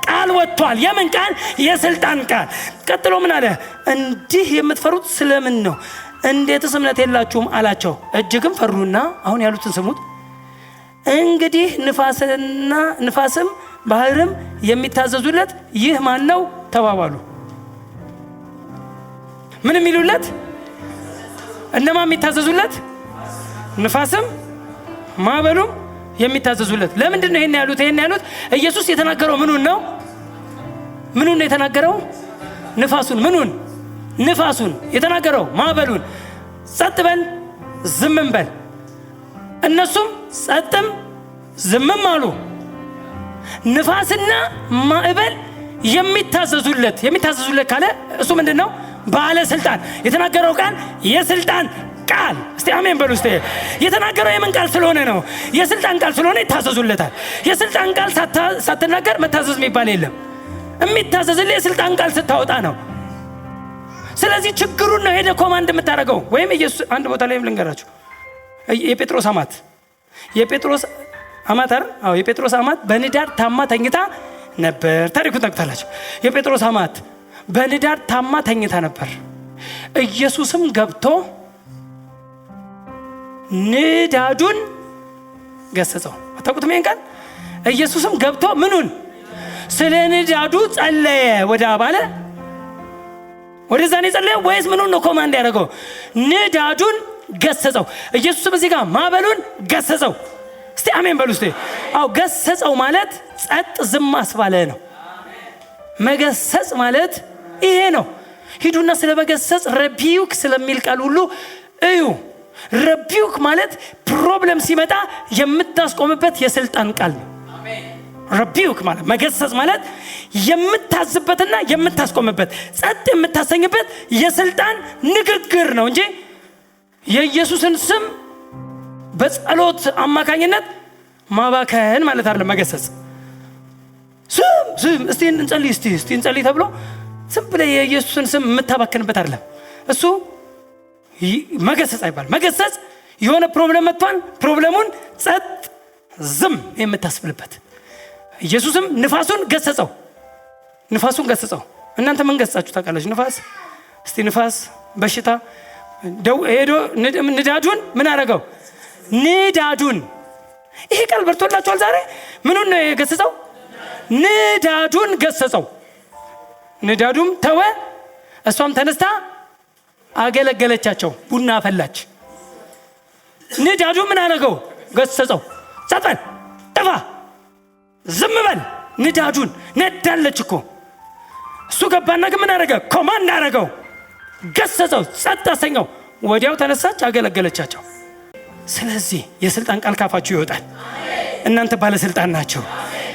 ቃል ወጥቷል። የምን ቃል? የስልጣን ቃል። ቀጥሎ ምን አለ? እንዲህ የምትፈሩት ስለምን ነው? እንዴትስ እምነት የላችሁም አላቸው። እጅግም ፈሩና አሁን ያሉትን ስሙት። እንግዲህ ንፋስም ባህርም የሚታዘዙለት ይህ ማን ነው ተባባሉ። ምን የሚሉለት? እነማ የሚታዘዙለት? ንፋስም ማዕበሉም የሚታዘዙለት። ለምንድን ነው ይሄን ያሉት? ኢየሱስ የተናገረው ምኑን ነው የተናገረው? ንፋሱን። ምኑን? ንፋሱን የተናገረው። ማዕበሉን ጸጥ በል ዝምም በል። እነሱም ጸጥም ዝምም አሉ። ንፋስና ማዕበል የሚታዘዙለት ካለ እሱ ምንድን ነው? ባለስልጣን። የተናገረው ቃል የስልጣን ቃል። እስቲ አሜን በሉ። እስቲ የተናገረው የምን ቃል ስለሆነ ነው? የስልጣን ቃል ስለሆነ ይታዘዙለታል። የስልጣን ቃል ሳትናገር መታዘዝ የሚባል የለም። የሚታዘዝልህ የስልጣን ቃል ስታወጣ ነው። ስለዚህ ችግሩን ነው ሄደ ኮማንድ የምታደርገው። ወይም ኢየሱስ አንድ ቦታ ላይ ልንገራችሁ፣ የጴጥሮስ አማት በንዳድ ታማ ተኝታ ነበር። ታሪኩን ታውቁታላችሁ። የጴጥሮስ አማት በንዳድ ታማ ተኝታ ነበር። ኢየሱስም ገብቶ ንዳዱን ገሰጸው። አታውቁትም ይሄን ቃል? ኢየሱስም ገብቶ ምኑን? ስለ ንዳዱ ጸለየ። ወደ አብ አለ። ወደዛ ነው የጸለየው ወይስ ምኑን ነው ኮማንድ ያደረገው? ንዳዱን ገሰጸው። ኢየሱስም እዚህ ጋር ማዕበሉን ገሰጸው። እስቲ አሜን በሉ። እስቲ አው ገሰጸው ማለት ጸጥ ዝም አስባለ ነው። መገሰጽ ማለት ይሄ ነው። ሂዱና ስለ መገሰጽ ረቢዩክ ስለሚል ቃል ሁሉ እዩ። ረቢዩክ ማለት ፕሮብለም ሲመጣ የምታስቆምበት የስልጣን ቃል ነው። ረቢዩክ ማለት መገሰጽ ማለት የምታዝበትና የምታስቆምበት ጸጥ የምታሰኝበት የስልጣን ንግግር ነው እንጂ የኢየሱስን ስም በጸሎት አማካኝነት ማባከን ማለት አይደለም። መገሰጽ ስም እስቲ እንጸልይ ተብሎ ዝም ብለህ የኢየሱስን ስም የምታባክንበት አይደለም። እሱ መገሰጽ አይባል። መገሰጽ የሆነ ፕሮብለም መጥቷል፣ ፕሮብለሙን ጸጥ ዝም የምታስብልበት። ኢየሱስም ንፋሱን ገሰጸው። እናንተ ምን ገሰጻችሁ ታውቃላችሁ? ንፋስ እስቲ ንፋስ በሽታ ሄዶ ንዳዱን ምን አደረገው? ንዳዱን። ይሄ ቃል በርቶላችኋል ዛሬ? ምኑን ነው የገሰጸው? ንዳዱን ገሰጸው። ንዳዱም ተወ። እሷም ተነስታ አገለገለቻቸው፣ ቡና አፈላች። ንዳዱ ምን አደረገው? ገሰጸው። ጸጥ በል፣ ጥፋ፣ ዝም በል። ንዳዱን ነዳለች እኮ። እሱ ገባና ግን ምን አደረገ? ኮማንድ አደረገው፣ ገሰጸው፣ ጸጥ አሰኘው። ወዲያው ተነሳች፣ አገለገለቻቸው። ስለዚህ የስልጣን ቃል ካፋችሁ ይወጣል። እናንተ ባለስልጣን ናቸው።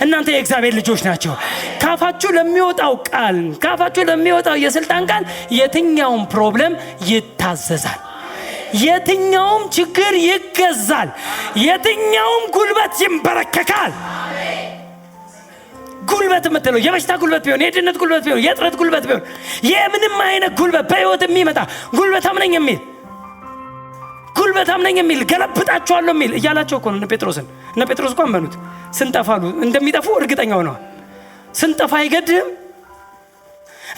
እናንተ የእግዚአብሔር ልጆች ናቸው። ካፋችሁ ለሚወጣው ቃል፣ ካፋችሁ ለሚወጣው የስልጣን ቃል የትኛውም ፕሮብለም ይታዘዛል። የትኛውም ችግር ይገዛል። የትኛውም ጉልበት ይንበረከካል። ጉልበት የምትለው የበሽታ ጉልበት ቢሆን፣ የድህነት ጉልበት ቢሆን፣ የጥረት ጉልበት ቢሆን፣ የምንም አይነት ጉልበት በህይወት የሚመጣ ጉልበታም ነኝ የሚል ገለብጣቸዋለሁ የሚል እያላቸው እኮ ነው እነ ጴጥሮስ እኮ አመኑት። ስንጠፋሉ እንደሚጠፉ እርግጠኛ ሆነዋል። ስንጠፋ አይገድም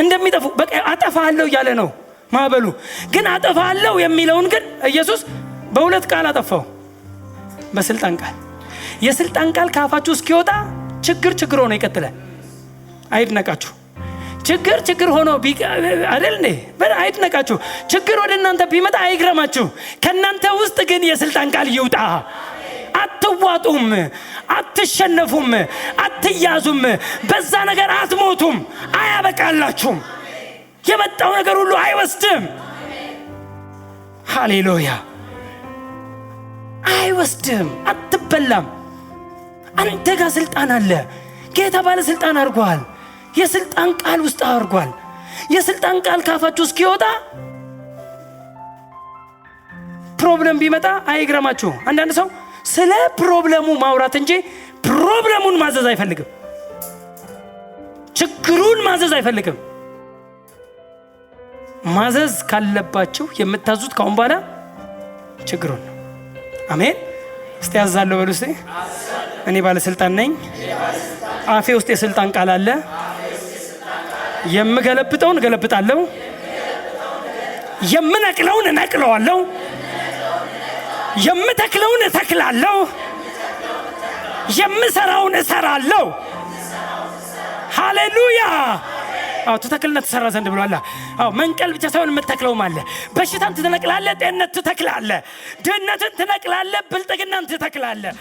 እንደሚጠፉ በቃ አጠፋለሁ እያለ ነው ማዕበሉ። ግን አጠፋለሁ የሚለውን ግን ኢየሱስ በሁለት ቃል አጠፋው፣ በስልጣን ቃል። የስልጣን ቃል ካፋችሁ እስኪወጣ ችግር ሆኖ ይቀጥላል። አይድነቃችሁ። ችግር ሆኖ አይደል እንዴ? አይድነቃችሁ። ችግር ወደ እናንተ ቢመጣ አይግረማችሁ። ከናንተ ውስጥ ግን የስልጣን ቃል ይውጣ። አትዋጡም፣ አትሸነፉም፣ አትያዙም። በዛ ነገር አትሞቱም፣ አያበቃላችሁም። የመጣው ነገር ሁሉ አይወስድም። ሃሌሉያ። አይወስድም፣ አትበላም። አንተ ጋር ስልጣን አለ። ጌታ ባለ ስልጣን አድርጓል። የስልጣን ቃል ውስጥ አድርጓል። የስልጣን ቃል ካፋችሁ እስኪወጣ ፕሮብለም ቢመጣ አይግረማችሁ። አንዳንድ ሰው ስለ ፕሮብለሙ ማውራት እንጂ ፕሮብለሙን ማዘዝ አይፈልግም። ችግሩን ማዘዝ አይፈልግም። ማዘዝ ካለባችሁ የምታዙት ካሁን በኋላ ችግሩን ነው። አሜን። እስቲ ያዛለሁ በሉ። እስቲ እኔ ባለስልጣን ነኝ። አፌ ውስጥ የስልጣን ቃል አለ። የምገለብጠውን እገለብጣለሁ፣ የምነቅለውን እነቅለዋለሁ፣ የምተክለውን እተክላለሁ፣ የምሰራውን እሰራለሁ። ሃሌሉያ። ትተክልና ትሰራ ዘንድ ብሏል። መንቀል ብቻ ሳይሆን የምትተክለውም አለ። በሽታን ትነቅላለህ፣ ጤንነት ትተክላለህ፣ ድህነትን ትነቅላለህ፣ ብልጥግናን ትተክላለህ።